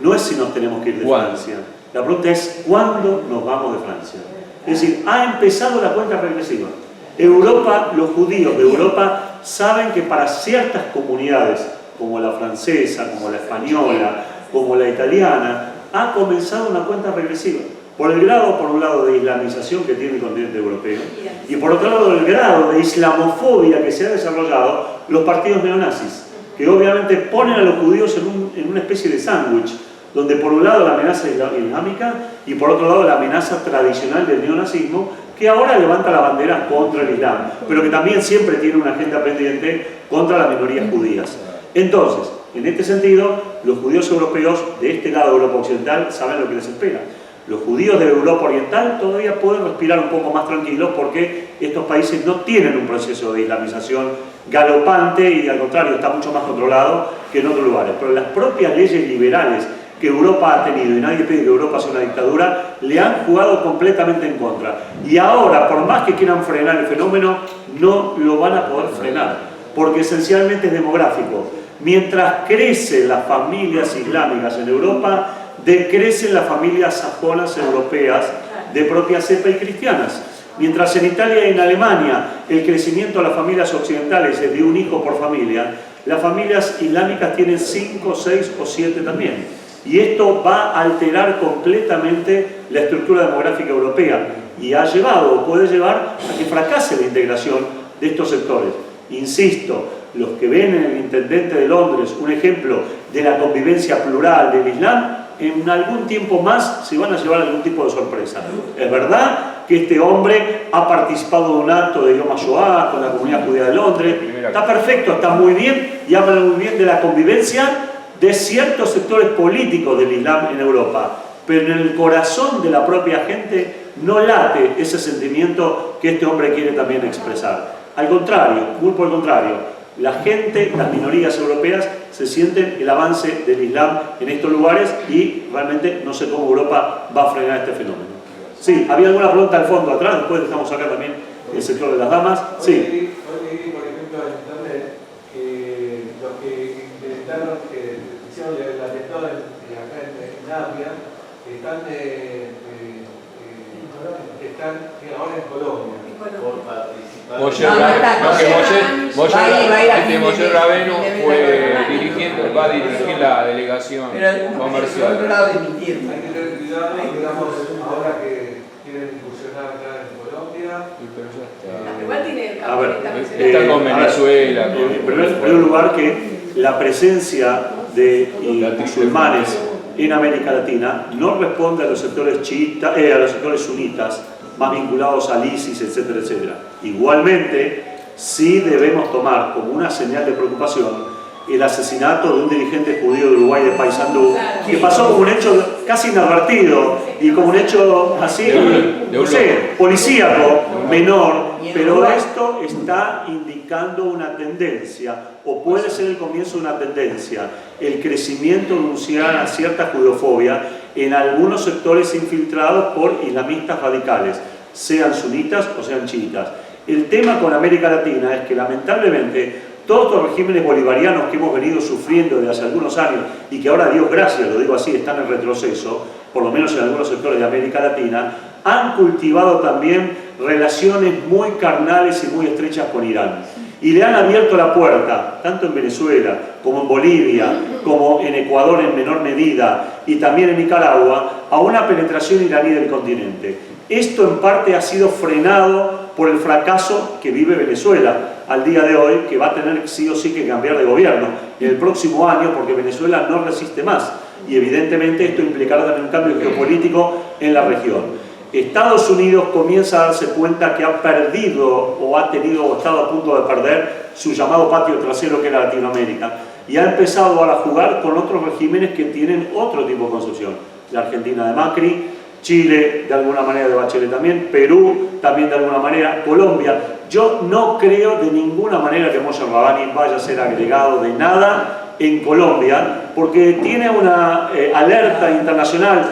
no es si nos tenemos que ir de Francia. La pregunta es, ¿cuándo nos vamos de Francia? Es decir, ha empezado la cuenta regresiva. Europa, los judíos de Europa saben que para ciertas comunidades, como la francesa, como la española, como la italiana, ha comenzado una cuenta regresiva. Por el grado, por un lado, de islamización que tiene el continente europeo, y por otro lado, el grado de islamofobia que se ha desarrollado los partidos neonazis, que obviamente ponen a los judíos en una especie de sándwich, donde por un lado la amenaza islámica y por otro lado la amenaza tradicional del neonazismo, que ahora levanta la bandera contra el Islam, pero que también siempre tiene una agenda pendiente contra las minorías judías. Entonces, en este sentido, los judíos europeos de este lado de Europa Occidental saben lo que les espera. Los judíos de Europa Oriental todavía pueden respirar un poco más tranquilos porque estos países no tienen un proceso de islamización galopante y al contrario está mucho más controlado que en otros lugares. Pero las propias leyes liberales que Europa ha tenido, y nadie pide que Europa sea una dictadura, le han jugado completamente en contra. Y ahora, por más que quieran frenar el fenómeno, no lo van a poder frenar, porque esencialmente es demográfico. Mientras crecen las familias islámicas en Europa, decrecen las familias sajonas europeas de propia cepa y cristianas. Mientras en Italia y en Alemania el crecimiento de las familias occidentales es de un hijo por familia, las familias islámicas tienen 5, 6 o 7 también. Y esto va a alterar completamente la estructura demográfica europea y ha llevado o puede llevar a que fracase la integración de estos sectores. Insisto, los que ven en el intendente de Londres un ejemplo de la convivencia plural del Islam, en algún tiempo más se van a llevar algún tipo de sorpresa. Es verdad que este hombre ha participado de un acto de Yom HaShoah con la comunidad judía de Londres, está perfecto, está muy bien y habla muy bien de la convivencia de ciertos sectores políticos del Islam en Europa, pero en el corazón de la propia gente no late ese sentimiento que este hombre quiere también expresar. Al contrario, muy por el contrario, la gente, las minorías europeas se sienten el avance del Islam en estos lugares y realmente no sé cómo Europa va a frenar este fenómeno. Sí, ¿había alguna pregunta al fondo atrás? Después dejamos acá también el sector de las damas. Sí. Hoy leí, por ejemplo, en internet, los que intentaron, hicieron el atentado acá en Apia, están ahora en Colombia. Por participar. Moshe Rabenu va a dirigir la delegación comercial. Hay que tener cuidado, digamos, ahora que quieren incursionar acá en Colombia. Igual tiene A ver, está con Venezuela. En primer lugar, que la presencia de musulmanes en América Latina no responde a los sectores chiitas, a los sectores sunitas, más vinculados al ISIS, etcétera, etcétera. Igualmente, sí debemos tomar como una señal de preocupación el asesinato de un dirigente judío de Uruguay, de Paysandú, que pasó como un hecho casi inadvertido y como un hecho así, no sé, policíaco, menor, pero esto está indicando una tendencia, o puede ser el comienzo de una tendencia, el crecimiento de una cierta judofobia en algunos sectores infiltrados por islamistas radicales, sean sunitas o sean chiitas. El tema con América Latina es que lamentablemente todos los regímenes bolivarianos que hemos venido sufriendo desde hace algunos años y que ahora, Dios gracias, lo digo así, están en retroceso, por lo menos en algunos sectores de América Latina, han cultivado también relaciones muy carnales y muy estrechas con Irán. Y le han abierto la puerta, tanto en Venezuela, como en Bolivia, como en Ecuador en menor medida, y también en Nicaragua, a una penetración iraní del continente. Esto en parte ha sido frenado por el fracaso que vive Venezuela al día de hoy, que va a tener sí o sí que cambiar de gobierno en el próximo año, porque Venezuela no resiste más. Y evidentemente esto implicará también un cambio geopolítico en la región. Estados Unidos comienza a darse cuenta que ha perdido o ha tenido o estado a punto de perder su llamado patio trasero, que era Latinoamérica, y ha empezado ahora a jugar con otros regímenes que tienen otro tipo de concepción. La Argentina de Macri, Chile de alguna manera de Bachelet también, Perú también de alguna manera, Colombia. Yo no creo de ninguna manera que Moshe Rabani vaya a ser agregado de nada en Colombia, porque tiene una alerta internacional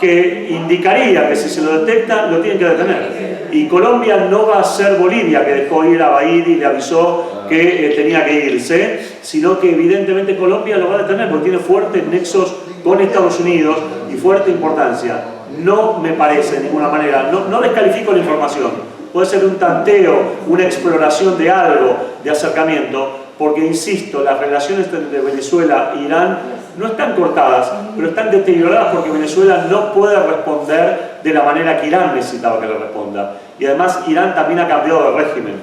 que indicaría que si se lo detecta, lo tienen que detener. Y Colombia no va a ser Bolivia, que dejó ir a Baidi y le avisó que tenía que irse, sino que evidentemente Colombia lo va a detener porque tiene fuertes nexos con Estados Unidos y fuerte importancia. No me parece de ninguna manera, no descalifico la información, puede ser un tanteo, una exploración de algo, de acercamiento, porque insisto, las relaciones entre Venezuela e Irán no están cortadas, pero están deterioradas porque Venezuela no puede responder de la manera que Irán necesitaba que le responda. Y además Irán también ha cambiado de régimen.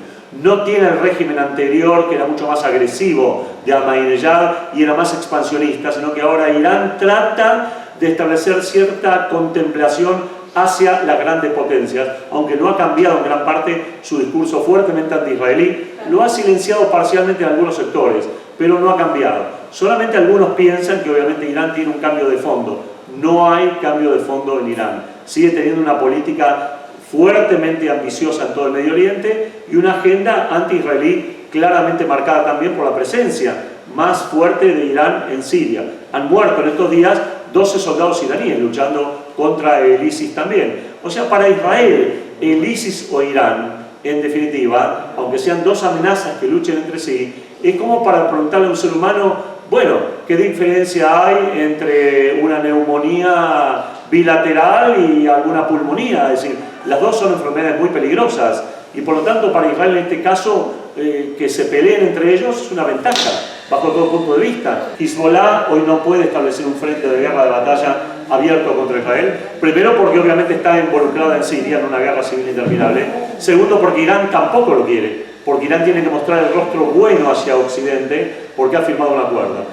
No tiene el régimen anterior, que era mucho más agresivo, de Ahmadinejad y era más expansionista, sino que ahora Irán trata de establecer cierta contemplación hacia las grandes potencias, aunque no ha cambiado en gran parte su discurso fuertemente anti-israelí, lo ha silenciado parcialmente en algunos sectores, pero no ha cambiado. Solamente algunos piensan que obviamente Irán tiene un cambio de fondo. No hay cambio de fondo en Irán. Sigue teniendo una política fuertemente ambiciosa en todo el Medio Oriente y una agenda anti-israelí claramente marcada también por la presencia más fuerte de Irán en Siria. Han muerto en estos días 12 soldados iraníes luchando contra el ISIS también. O sea, para Israel, el ISIS o Irán, en definitiva, aunque sean dos amenazas que luchen entre sí, es como para preguntarle a un ser humano, bueno, ¿qué diferencia hay entre una neumonía bilateral y alguna pulmonía? Es decir, las dos son enfermedades muy peligrosas y por lo tanto para Israel en este caso que se peleen entre ellos es una ventaja bajo todo punto de vista. Hezbollah hoy no puede establecer un frente de guerra, de batalla abierto contra Israel. Primero porque obviamente está involucrada en Siria en una guerra civil interminable. Segundo porque Irán tampoco lo quiere, porque Irán tiene que mostrar el rostro bueno hacia Occidente porque ha firmado un acuerdo.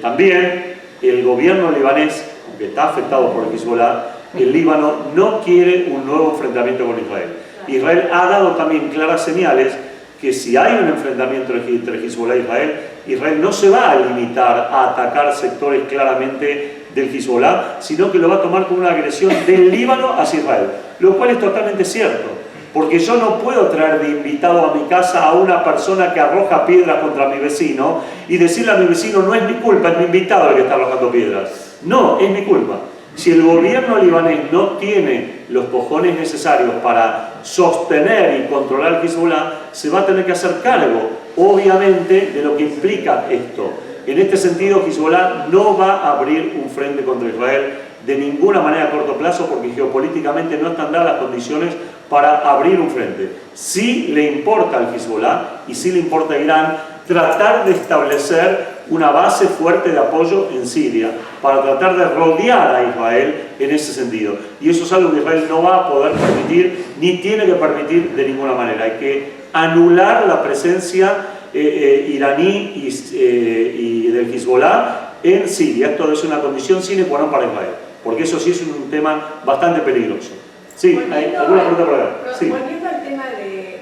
También el gobierno libanés, que está afectado por el Hezbollah, el Líbano no quiere un nuevo enfrentamiento con Israel. Israel ha dado también claras señales que si hay un enfrentamiento entre Hezbollah e Israel, Israel no se va a limitar a atacar sectores claramente del Hezbollah, sino que lo va a tomar como una agresión del Líbano hacia Israel, lo cual es totalmente cierto, porque yo no puedo traer de invitado a mi casa a una persona que arroja piedras contra mi vecino y decirle a mi vecino, no es mi culpa, es mi invitado el que está arrojando piedras. No, es mi culpa. Si el gobierno libanés no tiene los cojones necesarios para sostener y controlar el Hezbollah, se va a tener que hacer cargo, obviamente, de lo que implica esto. En este sentido, Hezbollah no va a abrir un frente contra Israel de ninguna manera a corto plazo, porque geopolíticamente no están dadas las condiciones para abrir un frente. Sí le importa al Hezbollah y sí le importa a Irán tratar de establecer una base fuerte de apoyo en Siria, para tratar de rodear a Israel en ese sentido. Y eso es algo que Israel no va a poder permitir, ni tiene que permitir de ninguna manera. Hay que anular la presencia iraní y del Hezbollah en Siria. Esto es una condición sine qua non para Israel, porque eso sí es un tema bastante peligroso. Sí, ¿hay alguna pregunta por acá? Sí. Volviendo al tema del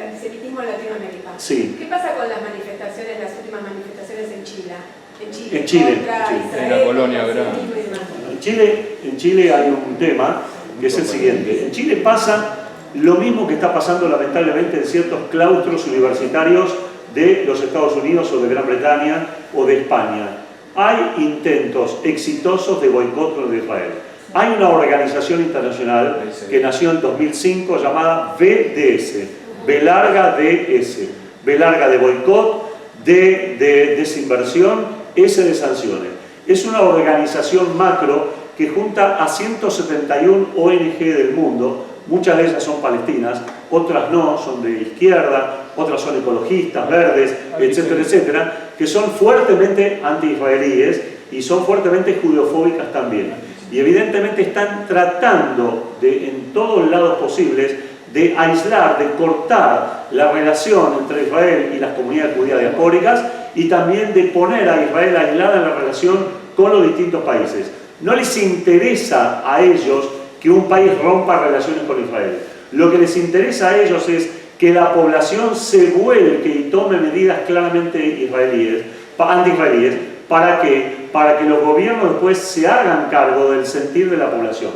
antisemitismo en Latinoamérica, Sí. ¿qué pasa con las manifestaciones, las últimas manifestaciones en Chile? En Chile, contra sí. Israel, En la colonia contra el Gran. sionismo y demás. En Chile hay un tema que es el siguiente. En Chile pasa lo mismo que está pasando lamentablemente en ciertos claustros universitarios de los Estados Unidos o de Gran Bretaña o de España. Hay intentos exitosos de boicot de Israel. Hay una organización internacional que nació en 2005 llamada BDS, B larga DS, B larga de boicot, D de desinversión, S de sanciones. Es una organización macro que junta a 171 ONG del mundo, muchas de ellas son palestinas, otras no, son de izquierda, otras son ecologistas, verdes, etcétera, etcétera, que son fuertemente anti-israelíes y son fuertemente judeofóbicas también. Y evidentemente están tratando de, en todos los lados posibles, de aislar, de cortar la relación entre Israel y las comunidades judías diaspóricas y también de poner a Israel aislada en la relación con los distintos países. No les interesa a ellos que un país rompa relaciones con Israel. Lo que les interesa a ellos es que la población se vuelque y tome medidas claramente anti-israelíes. ¿Para qué? Para que los gobiernos después se hagan cargo del sentir de la población.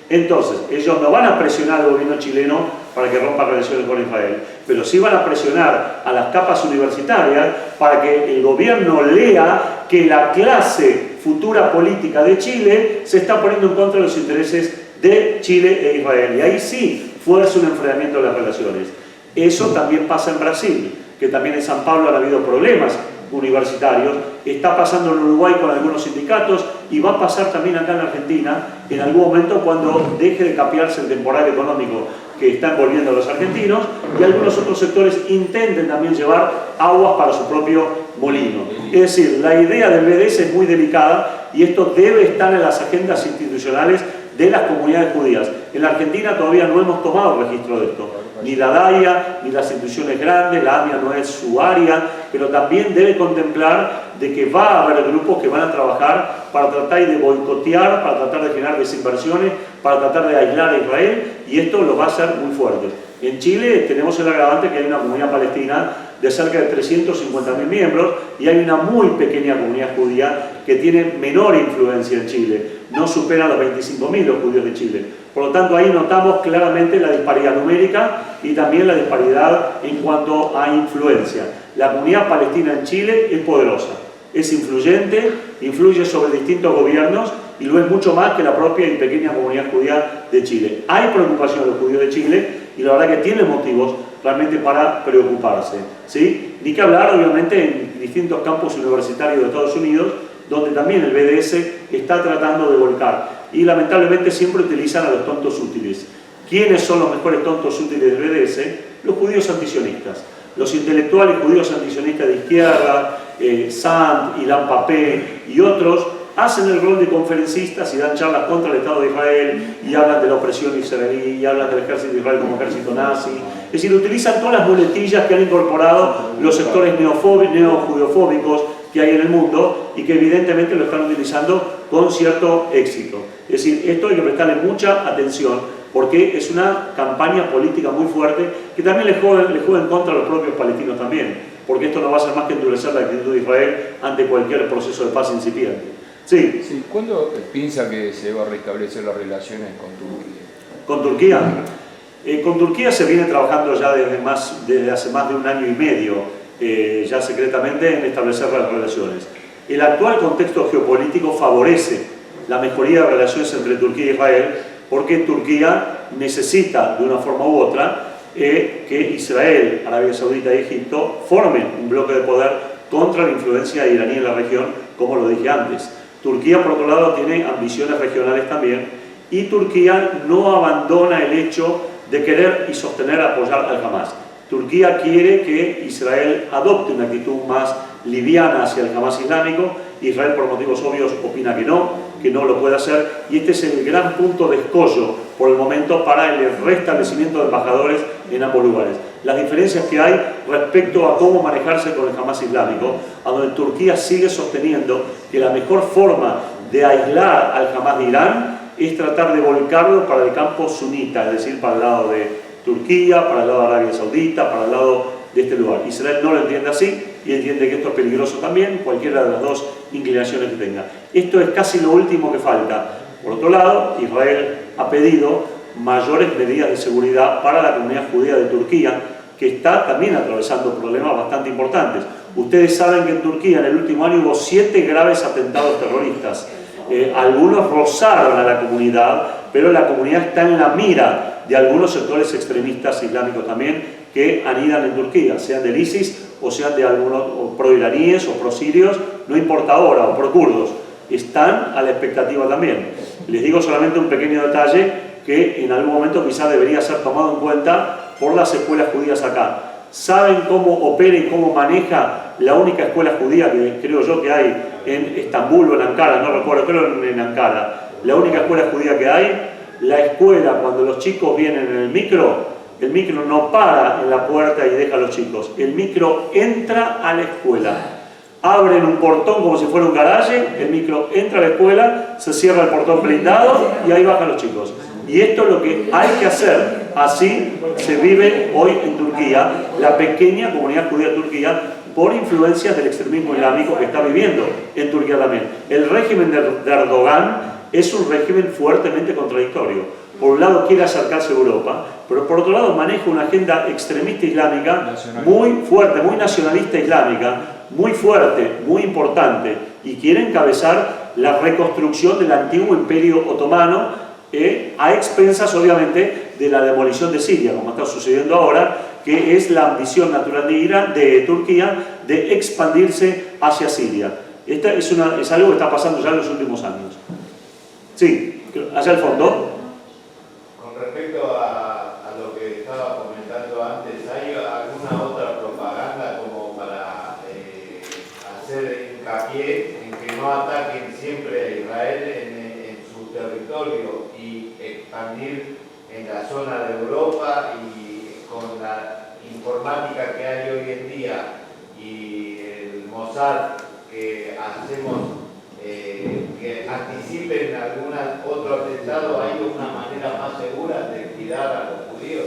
Entonces, ellos no van a presionar al gobierno chileno para que rompa relaciones con Israel, pero sí van a presionar a las capas universitarias para que el gobierno lea que la clase futura política de Chile se está poniendo en contra de los intereses de Chile e Israel. Y ahí sí fuerza un enfriamiento de las relaciones. Eso también pasa en Brasil, que también en San Pablo han habido problemas universitarios, está pasando en Uruguay con algunos sindicatos y va a pasar también acá en Argentina en algún momento cuando deje de capearse el temporal económico que está envolviendo a los argentinos, y algunos otros sectores intenten también llevar aguas para su propio molino. Es decir, la idea del BDS es muy delicada y esto debe estar en las agendas institucionales de las comunidades judías. En la Argentina todavía no hemos tomado registro de esto, ni la DAIA, ni las instituciones grandes, la AMIA no es su área, pero también debe contemplar de que va a haber grupos que van a trabajar para tratar de boicotear, para tratar de generar desinversiones, para tratar de aislar a Israel, y esto lo va a hacer muy fuerte. En Chile tenemos el agravante que hay una comunidad palestina de cerca de 350.000 miembros y hay una muy pequeña comunidad judía que tiene menor influencia en Chile, no superan los 25.000 los judíos de Chile. Por lo tanto, ahí notamos claramente la disparidad numérica y también la disparidad en cuanto a influencia. La comunidad palestina en Chile es poderosa, es influyente, influye sobre distintos gobiernos y lo es mucho más que la propia y pequeña comunidad judía de Chile. Hay preocupación de los judíos de Chile y la verdad que tiene motivos realmente para preocuparse, ¿sí? Ni que hablar, obviamente, en distintos campus universitarios de Estados Unidos, donde también el BDS está tratando de volcar. Y lamentablemente siempre utilizan a los tontos útiles. ¿Quiénes son los mejores tontos útiles del BDS? Los judíos antisionistas. Los intelectuales judíos antisionistas de izquierda, Sand, Ilan Papé y otros, hacen el rol de conferencistas y dan charlas contra el Estado de Israel y hablan de la opresión israelí y hablan del ejército de Israel como ejército nazi. Es decir, utilizan todas las muletillas que han incorporado los sectores neojudeofóbicos que hay en el mundo y que evidentemente lo están utilizando con cierto éxito. Es decir, esto hay que prestarle mucha atención porque es una campaña política muy fuerte que también le juega en contra a los propios palestinos también, porque esto no va a ser más que endurecer la actitud de Israel ante cualquier proceso de paz incipiente. Sí. Sí. ¿Cuándo piensa que se va a restablecer las relaciones con Turquía? ¿Con Turquía? Con Turquía se viene trabajando ya desde hace más de un año y medio, ya secretamente, en establecer las relaciones. El actual contexto geopolítico favorece la mejoría de relaciones entre Turquía y Israel, porque Turquía necesita, de una forma u otra, que Israel, Arabia Saudita y Egipto formen un bloque de poder contra la influencia iraní en la región, como lo dije antes. Turquía, por otro lado, tiene ambiciones regionales también, y Turquía no abandona el hecho de querer y sostener, apoyar al Hamas. Turquía quiere que Israel adopte una actitud más liviana hacia el Hamas islámico. Israel, por motivos obvios, opina que no lo puede hacer, y este es el gran punto de escollo por el momento para el restablecimiento de embajadores en ambos lugares. Las diferencias que hay respecto a cómo manejarse con el Hamas islámico, a donde Turquía sigue sosteniendo que la mejor forma de aislar al Hamas de Irán es tratar de volcarlo para el campo sunita, es decir, para el lado de Turquía, para el lado de Arabia Saudita, para el lado de este lugar. Israel no lo entiende así y entiende que esto es peligroso también, cualquiera de las dos inclinaciones que tenga. Esto es casi lo último que falta. Por otro lado, Israel ha pedido mayores medidas de seguridad para la comunidad judía de Turquía, que está también atravesando problemas bastante importantes. Ustedes saben que en Turquía en el último año hubo 7 graves atentados terroristas. Algunos rozaron a la comunidad, pero la comunidad está en la mira de algunos sectores extremistas islámicos también que anidan en Turquía, sean del ISIS o sean de algunos pro-iraníes o pro-sirios, no importa ahora, o pro-kurdos, están a la expectativa también. Les digo solamente un pequeño detalle que en algún momento quizás debería ser tomado en cuenta por las escuelas judías acá. ¿Saben cómo opera y cómo maneja la única escuela judía que creo yo que hay en Estambul o en Ankara? No recuerdo, creo en Ankara. La única escuela judía que hay, la escuela, cuando los chicos vienen en el micro no para en la puerta y deja a los chicos. El micro entra a la escuela. Abren un portón como si fuera un garaje, el micro entra a la escuela, se cierra el portón blindado y ahí bajan los chicos. Y esto es lo que hay que hacer. Así se vive hoy en Turquía, la pequeña comunidad judía de Turquía, por influencias del extremismo islámico que está viviendo en Turquía también. El régimen de Erdogan es un régimen fuertemente contradictorio. Por un lado quiere acercarse a Europa, pero por otro lado maneja una agenda extremista islámica muy fuerte, muy nacionalista islámica, muy fuerte, muy importante, y quiere encabezar la reconstrucción del antiguo imperio otomano, a expensas obviamente de la demolición de Siria, como está sucediendo ahora, que es la ambición natural de Turquía de expandirse hacia Siria. Esta es algo que está pasando ya en los últimos años. Sí, allá al fondo. Con respecto a lo en que no ataquen siempre a Israel en su territorio y expandir en la zona de Europa, y con la informática que hay hoy en día y el Mossad que hacemos, que anticipen algún otro atentado, ¿hay una manera más segura de cuidar a los judíos?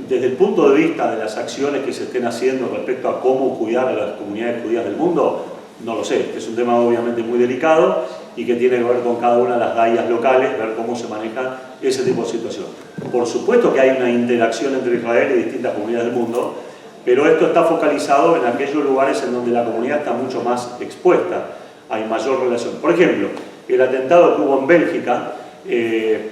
Desde el punto de vista de las acciones que se estén haciendo respecto a cómo cuidar a las comunidades judías del mundo, no lo sé. Es un tema obviamente muy delicado y que tiene que ver con cada una de las daiyas locales, ver cómo se maneja ese tipo de situación. Por supuesto que hay una interacción entre Israel y distintas comunidades del mundo, pero esto está focalizado en aquellos lugares en donde la comunidad está mucho más expuesta, hay mayor relación. Por ejemplo, el atentado que hubo en Bélgica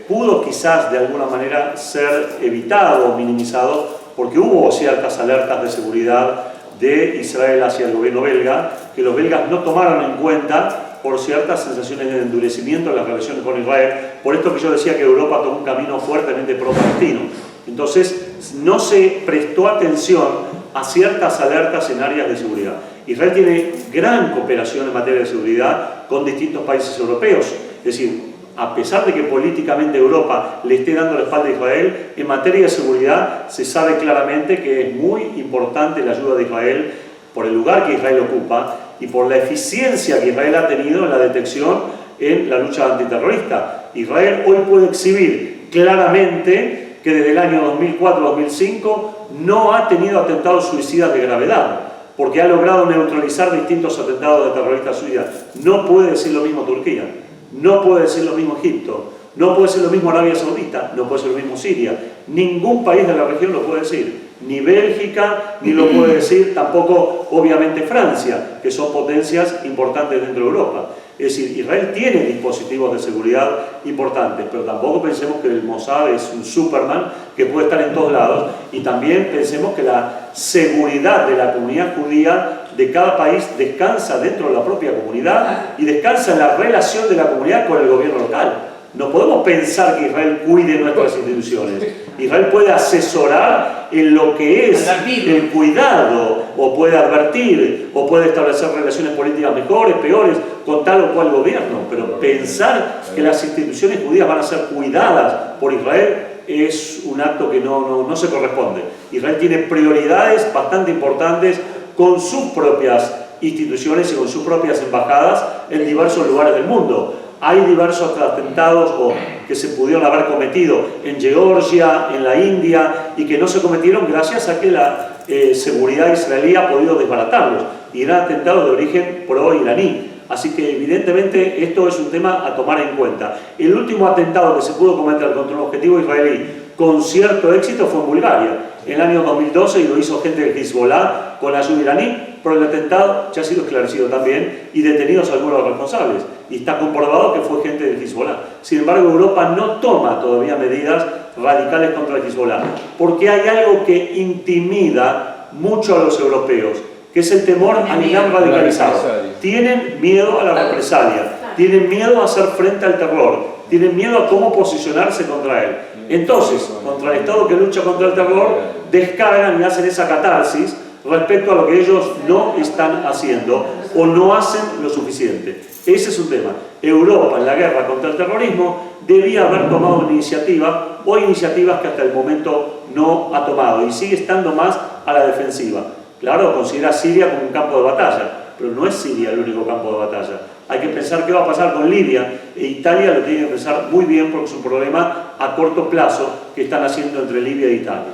pudo quizás de alguna manera ser evitado o minimizado porque hubo ciertas alertas de seguridad de Israel hacia el gobierno belga, que los belgas no tomaron en cuenta por ciertas sensaciones de endurecimiento en las relaciones con Israel. Por esto que yo decía que Europa tomó un camino fuertemente pro-palestino. Entonces no se prestó atención a ciertas alertas en áreas de seguridad. Israel tiene gran cooperación en materia de seguridad con distintos países europeos. Es decir, a pesar de que políticamente Europa le esté dando la espalda a Israel, en materia de seguridad se sabe claramente que es muy importante la ayuda de Israel por el lugar que Israel ocupa y por la eficiencia que Israel ha tenido en la detección en la lucha antiterrorista. Israel hoy puede exhibir claramente que desde el año 2004-2005 no ha tenido atentados suicidas de gravedad, porque ha logrado neutralizar distintos atentados de terroristas suicidas. No puede decir lo mismo Turquía. No puede decir lo mismo Egipto, no puede decir lo mismo Arabia Saudita, no puede decir lo mismo Siria. Ningún país de la región lo puede decir, ni Bélgica, ni lo puede decir tampoco, obviamente, Francia, que son potencias importantes dentro de Europa. Es decir, Israel tiene dispositivos de seguridad importantes, pero tampoco pensemos que el Mossad es un Superman que puede estar en todos lados, y también pensemos que la seguridad de la comunidad judía de cada país descansa dentro de la propia comunidad y descansa en la relación de la comunidad con el gobierno local. No podemos pensar que Israel cuide nuestras instituciones. Israel puede asesorar en lo que es el cuidado, o puede advertir, o puede establecer relaciones políticas mejores, peores, con tal o cual gobierno. Pero pensar que las instituciones judías van a ser cuidadas por Israel es un acto que no se corresponde. Israel tiene prioridades bastante importantes con sus propias instituciones y con sus propias embajadas en diversos lugares del mundo. Hay diversos atentados que se pudieron haber cometido en Georgia, en la India, y que no se cometieron gracias a que la seguridad israelí ha podido desbaratarlos. Y eran atentados de origen pro-iraní. Así que evidentemente esto es un tema a tomar en cuenta. El último atentado que se pudo cometer contra un objetivo israelí con cierto éxito fue en Bulgaria, en el año 2012, y lo hizo gente del Hezbollah con la ayuda iraní, pero el atentado ya ha sido esclarecido también y detenidos algunos de los responsables. Y está comprobado que fue gente del Hezbollah. Sin embargo, Europa no toma todavía medidas radicales contra el Hezbollah, porque hay algo que intimida mucho a los europeos, que es el temor al Islam radicalizado. Tienen miedo a la represalia, tienen miedo a hacer frente al terror, tienen miedo a cómo posicionarse contra él. Entonces, contra el Estado que lucha contra el terror, descargan y hacen esa catarsis respecto a lo que ellos no están haciendo o no hacen lo suficiente. Ese es un tema. Europa, en la guerra contra el terrorismo, debía haber tomado una iniciativa o iniciativas que hasta el momento no ha tomado y sigue estando más a la defensiva. Claro, considera Siria como un campo de batalla, pero no es Siria el único campo de batalla. Hay que pensar qué va a pasar con Libia, e Italia lo tiene que pensar muy bien porque es un problema a corto plazo que están haciendo entre Libia e Italia.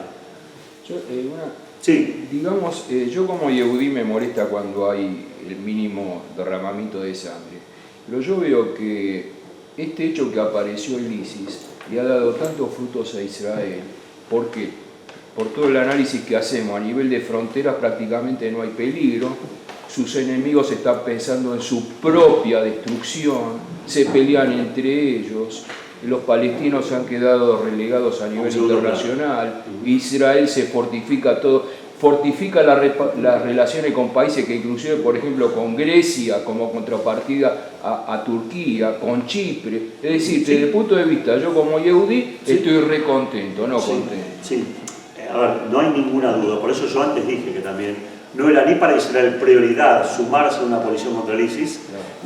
Sí. Digamos, yo como yehudí me molesta cuando hay el mínimo derramamiento de sangre, pero yo veo que este hecho que apareció el ISIS le ha dado tantos frutos a Israel. ¿Por qué? Por todo el análisis que hacemos a nivel de fronteras, prácticamente no hay peligro. Sus enemigos están pensando en su propia destrucción, se pelean entre ellos, los palestinos se han quedado relegados a nivel internacional, Israel se fortifica todo, fortifica las relaciones con países que inclusive, por ejemplo, con Grecia como contrapartida a Turquía, con Chipre. Es decir, desde el punto de vista, yo como yehudí estoy recontento, no contento. Sí. A ver, no hay ninguna duda, por eso yo antes dije que también no era ni para Israel prioridad sumarse a una coalición contra el ISIS,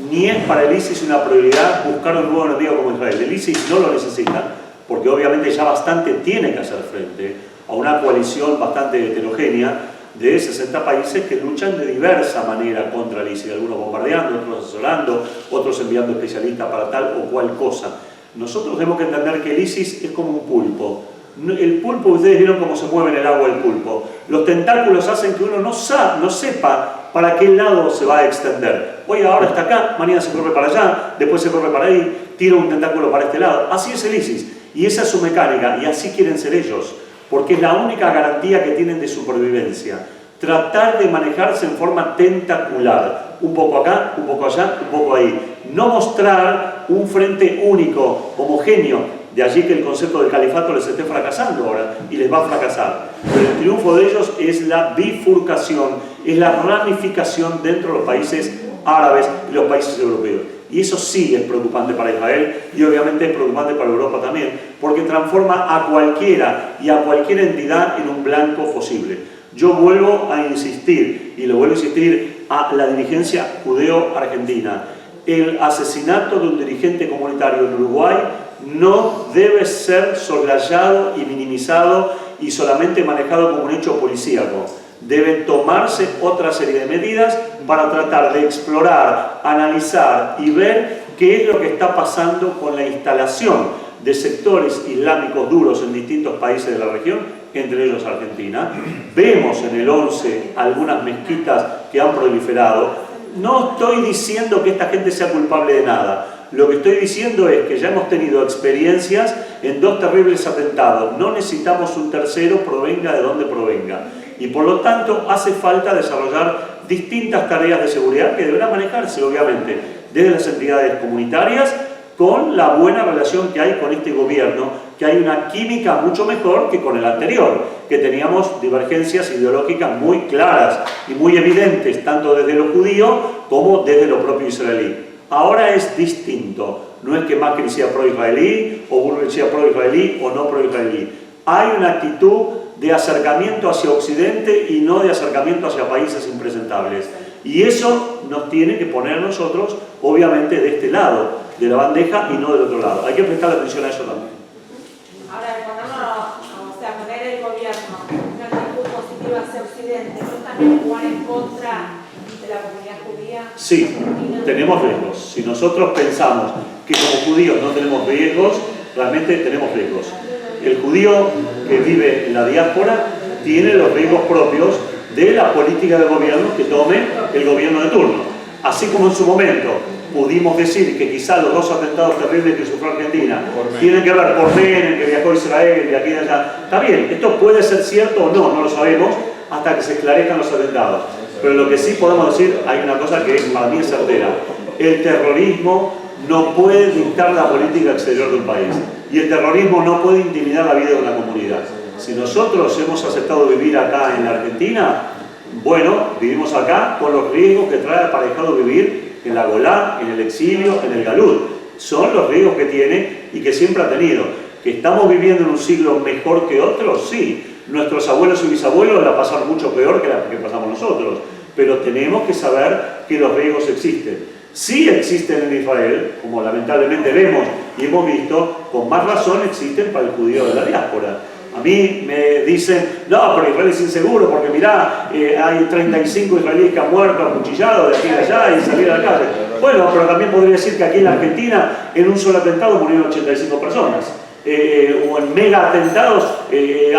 ni es para el ISIS una prioridad buscar un nuevo enemigo como Israel. El ISIS no lo necesita, porque obviamente ya bastante tiene que hacer frente a una coalición bastante heterogénea de 60 países que luchan de diversa manera contra el ISIS, algunos bombardeando, otros asesorando, otros enviando especialistas para tal o cual cosa. Nosotros tenemos que entender que el ISIS es como un pulpo. El pulpo, ustedes vieron cómo se mueve en el agua el pulpo. Los tentáculos hacen que uno no sepa para qué lado se va a extender. Hoy ahora está acá, mañana se corre para allá, después se corre para ahí, tira un tentáculo para este lado. Así es el ISIS. Y esa es su mecánica, y así quieren ser ellos, porque es la única garantía que tienen de supervivencia. Tratar de manejarse en forma tentacular, un poco acá, un poco allá, un poco ahí. No mostrar un frente único, homogéneo. De allí que el concepto del califato les esté fracasando ahora, y les va a fracasar. Pero el triunfo de ellos es la bifurcación, es la ramificación dentro de los países árabes y los países europeos. Y eso sí es preocupante para Israel, y obviamente es preocupante para Europa también, porque transforma a cualquiera y a cualquier entidad en un blanco posible. Yo vuelvo a insistir, y lo vuelvo a insistir a la dirigencia judeo-argentina. El asesinato de un dirigente comunitario en Uruguay no debe ser soslayado y minimizado y solamente manejado como un hecho policíaco. Deben tomarse otra serie de medidas para tratar de explorar, analizar y ver qué es lo que está pasando con la instalación de sectores islámicos duros en distintos países de la región, entre ellos Argentina. Vemos en el 11 algunas mezquitas que han proliferado. No estoy diciendo que esta gente sea culpable de nada. Lo que estoy diciendo es que ya hemos tenido experiencias en 2 terribles atentados. No necesitamos un tercero, provenga de donde provenga. Y por lo tanto hace falta desarrollar distintas tareas de seguridad que deberán manejarse, obviamente, desde las entidades comunitarias, con la buena relación que hay con este gobierno, que hay una química mucho mejor que con el anterior, que teníamos divergencias ideológicas muy claras y muy evidentes, tanto desde lo judío como desde lo propio israelí. Ahora es distinto. No es que Macri sea pro-israelí, o Bullrich sea pro-israelí o no pro-israelí. Hay una actitud de acercamiento hacia Occidente y no de acercamiento hacia países impresentables. Y eso nos tiene que poner nosotros, obviamente, de este lado de la bandeja y no del otro lado. Hay que prestar atención a eso también. Ahora, poner el gobierno una actitud positiva hacia Occidente, ¿no también jugar en contra de la comunidad judía? Sí, tenemos riesgos. Si nosotros pensamos que como judíos no tenemos riesgos, realmente tenemos riesgos. El judío que vive en la diáspora tiene los riesgos propios de la política del gobierno que tome el gobierno de turno. Así como en su momento pudimos decir que quizás los 2 atentados terribles que sufrió Argentina tienen que ver por Menem, que viajó a Israel y aquí y allá. Está bien, esto puede ser cierto o no, no lo sabemos hasta que se esclarezcan los atentados. Pero lo que sí podemos decir, hay una cosa que para mí es certera. El terrorismo no puede dictar la política exterior de un país. Y el terrorismo no puede intimidar la vida de una comunidad. Si nosotros hemos aceptado vivir acá en la Argentina, bueno, vivimos acá con los riesgos que trae aparejado vivir en la Golá, en el exilio, en el Galud. Son los riesgos que tiene y que siempre ha tenido. ¿Que estamos viviendo en un siglo mejor que otros? Sí. Nuestros abuelos y bisabuelos la pasaron mucho peor que la que pasamos nosotros. Pero tenemos que saber que los riesgos existen. Sí existen en Israel, como lamentablemente vemos y hemos visto, con más razón existen para el judío de la diáspora. A mí me dicen, no, pero Israel es inseguro porque mirá, hay 35 israelíes que han muerto acuchillados de aquí y de allá y salir a la calle. Bueno, pero también podría decir que aquí en la Argentina, en un solo atentado murieron 85 personas. O en mega atentados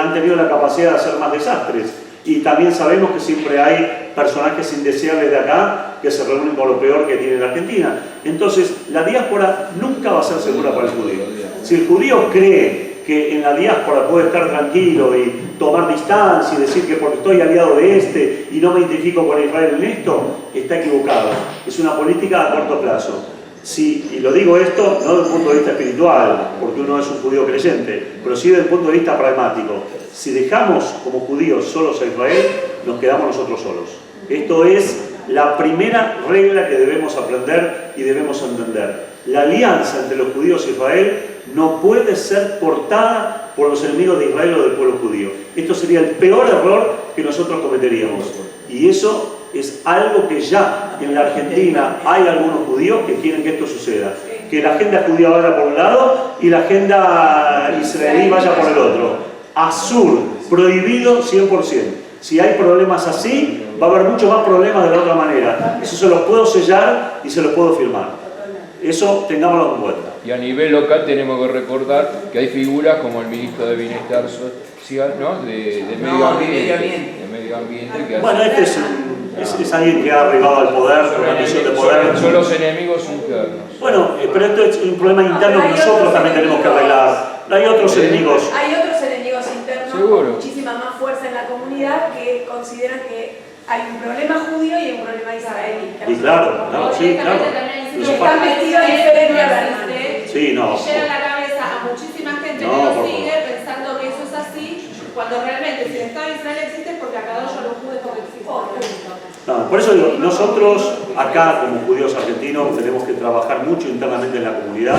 han tenido la capacidad de hacer más desastres. Y también sabemos que siempre hay personajes indeseables de acá que se reúnen con lo peor que tiene la Argentina. Entonces, la diáspora nunca va a ser segura para el judío. Si el judío cree que en la diáspora puede estar tranquilo y tomar distancia y decir que porque estoy aliado de este y no me identifico con Israel en esto, está equivocado. Es una política a corto plazo. Sí, y lo digo esto no desde el punto de vista espiritual, porque uno es un judío creyente, pero sí desde el punto de vista pragmático. Si dejamos como judíos solos a Israel, nos quedamos nosotros solos. Esto es la primera regla que debemos aprender y debemos entender. La alianza entre los judíos e Israel no puede ser cortada por los enemigos de Israel o del pueblo judío. Esto sería el peor error que nosotros cometeríamos. Y eso es algo que ya en la Argentina hay algunos judíos que quieren que esto suceda. Que la agenda judía vaya por un lado y la agenda israelí vaya por el otro. Azul, prohibido 100%. Si hay problemas así, va a haber muchos más problemas de la otra manera. Eso se los puedo sellar y se los puedo firmar. Eso tengámoslo en cuenta. Y a nivel local tenemos que recordar que hay figuras como el ministro de Bienestar Social, ¿no? de Medio Ambiente. Que bueno, este es alguien que ha arribado al poder por una misión de poder. Son los enemigos internos. Bueno, pero esto es un problema interno que nosotros también tenemos que arreglar. Hay otros enemigos. Hay otros enemigos internos con muchísima más fuerza en la comunidad que consideran que hay un problema judío y un problema israelí. Y claro, no, sí, claro. Y están vestidos diferentes. Sí, no. Y llega a la cabeza a muchísima gente que lo sigue pensando que eso es así, cuando realmente si el Estado de Israel existe es porque acá yo los judíos existen. No, por eso digo, nosotros acá como judíos argentinos tenemos que trabajar mucho internamente en la comunidad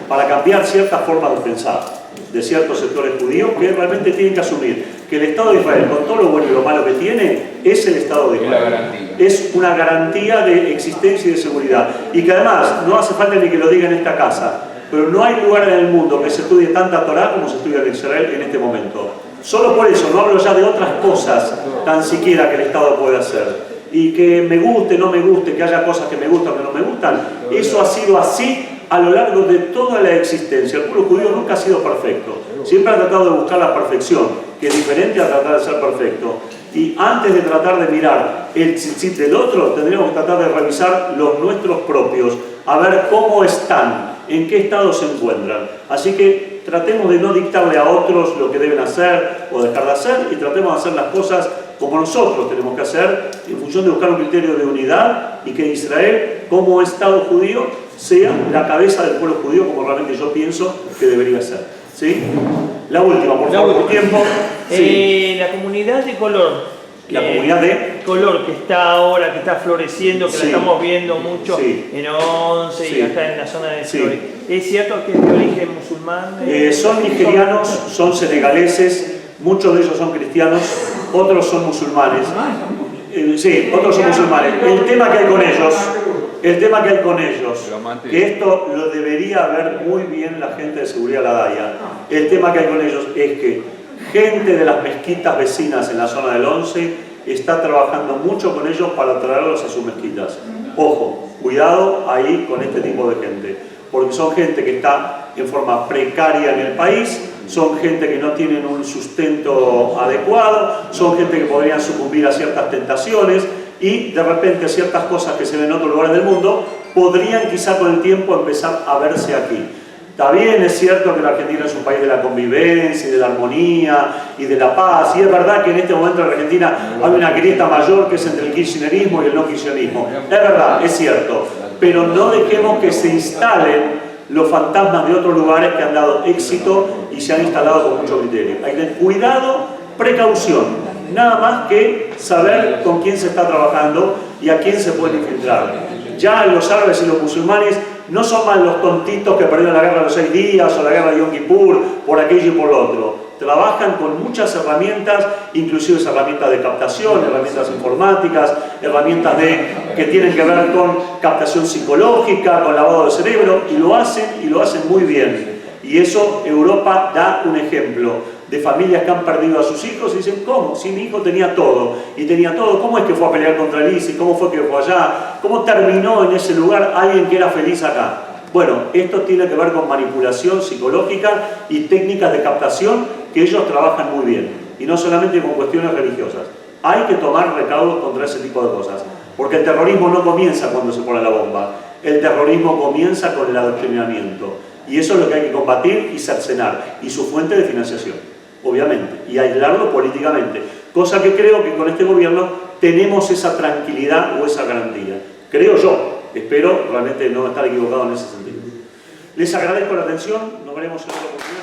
para cambiar ciertas formas de pensar de ciertos sectores judíos que realmente tienen que asumir que el Estado de Israel, con todo lo bueno y lo malo que tiene, es el Estado de Israel. Es una garantía de existencia y de seguridad. Y que además, no hace falta ni que lo diga en esta casa, pero no hay lugar en el mundo que se estudie tanta Torá como se estudia en Israel en este momento. Solo por eso, no hablo ya de otras cosas tan siquiera que el Estado puede hacer. Y que me guste, no me guste, que haya cosas que me gustan o que no me gustan, eso ha sido así a lo largo de toda la existencia. El pueblo judío nunca ha sido perfecto, siempre ha tratado de buscar la perfección, que es diferente a tratar de ser perfecto. Y antes de tratar de mirar el tzitzit del otro, tendríamos que tratar de revisar los nuestros propios, a ver cómo están, en qué estado se encuentran. Así que tratemos de no dictarle a otros lo que deben hacer o dejar de hacer, y tratemos de hacer las cosas como nosotros tenemos que hacer, en función de buscar un criterio de unidad, y que Israel, como Estado judío, sea la cabeza del pueblo judío, como realmente yo pienso que debería ser. ¿Sí? La última, por favor, por tiempo. Sí. La comunidad de color. La comunidad de color que está ahora, que está floreciendo, que la estamos viendo mucho en Once y acá en la zona de Flores. ¿Es cierto que es de origen musulmán? Son nigerianos, son senegaleses, muchos de ellos son cristianos, otros son musulmanes. Sí, otros son musulmanes. El tema que hay con ellos, que esto lo debería ver muy bien la gente de seguridad de la DAIA, el tema que hay con ellos es que gente de las mezquitas vecinas en la zona del Once está trabajando mucho con ellos para traerlos a sus mezquitas. Ojo, cuidado ahí con este tipo de gente, porque son gente que está en forma precaria en el país, son gente que no tienen un sustento adecuado, son gente que podrían sucumbir a ciertas tentaciones y de repente ciertas cosas que se ven en otros lugares del mundo podrían quizá con el tiempo empezar a verse aquí. También es cierto que la Argentina es un país de la convivencia y de la armonía y de la paz, y es verdad que en este momento en la Argentina hay una grieta mayor que es entre el kirchnerismo y el no kirchnerismo. Es verdad, es cierto, pero no dejemos que se instalen los fantasmas de otros lugares que han dado éxito y se han instalado con mucho criterio. Hay que tener cuidado, precaución, nada más que saber con quién se está trabajando y a quién se puede infiltrar. Ya los árabes y los musulmanes no son más los tontitos que perdieron la guerra de los 6 días o la guerra de Yom Kippur por aquello y por lo otro. Trabajan con muchas herramientas, inclusive herramientas de captación, herramientas informáticas, herramientas que tienen que ver con captación psicológica, con lavado de cerebro, y lo hacen muy bien. Y eso Europa da un ejemplo de familias que han perdido a sus hijos y dicen, ¿cómo? Si mi hijo tenía todo, y tenía todo, ¿cómo es que fue a pelear contra el ISIS? ¿Cómo fue que fue allá? ¿Cómo terminó en ese lugar alguien que era feliz acá? Bueno, esto tiene que ver con manipulación psicológica y técnicas de captación que ellos trabajan muy bien, y no solamente con cuestiones religiosas. Hay que tomar recaudos contra ese tipo de cosas, porque el terrorismo no comienza cuando se pone la bomba, el terrorismo comienza con el adoctrinamiento, y eso es lo que hay que combatir y cercenar, y su fuente de financiación, obviamente, y aislarlo políticamente, cosa que creo que con este gobierno tenemos esa tranquilidad o esa garantía, creo yo. Espero realmente no estar equivocado en ese sentido. Les agradezco la atención, nos veremos en otra oportunidad.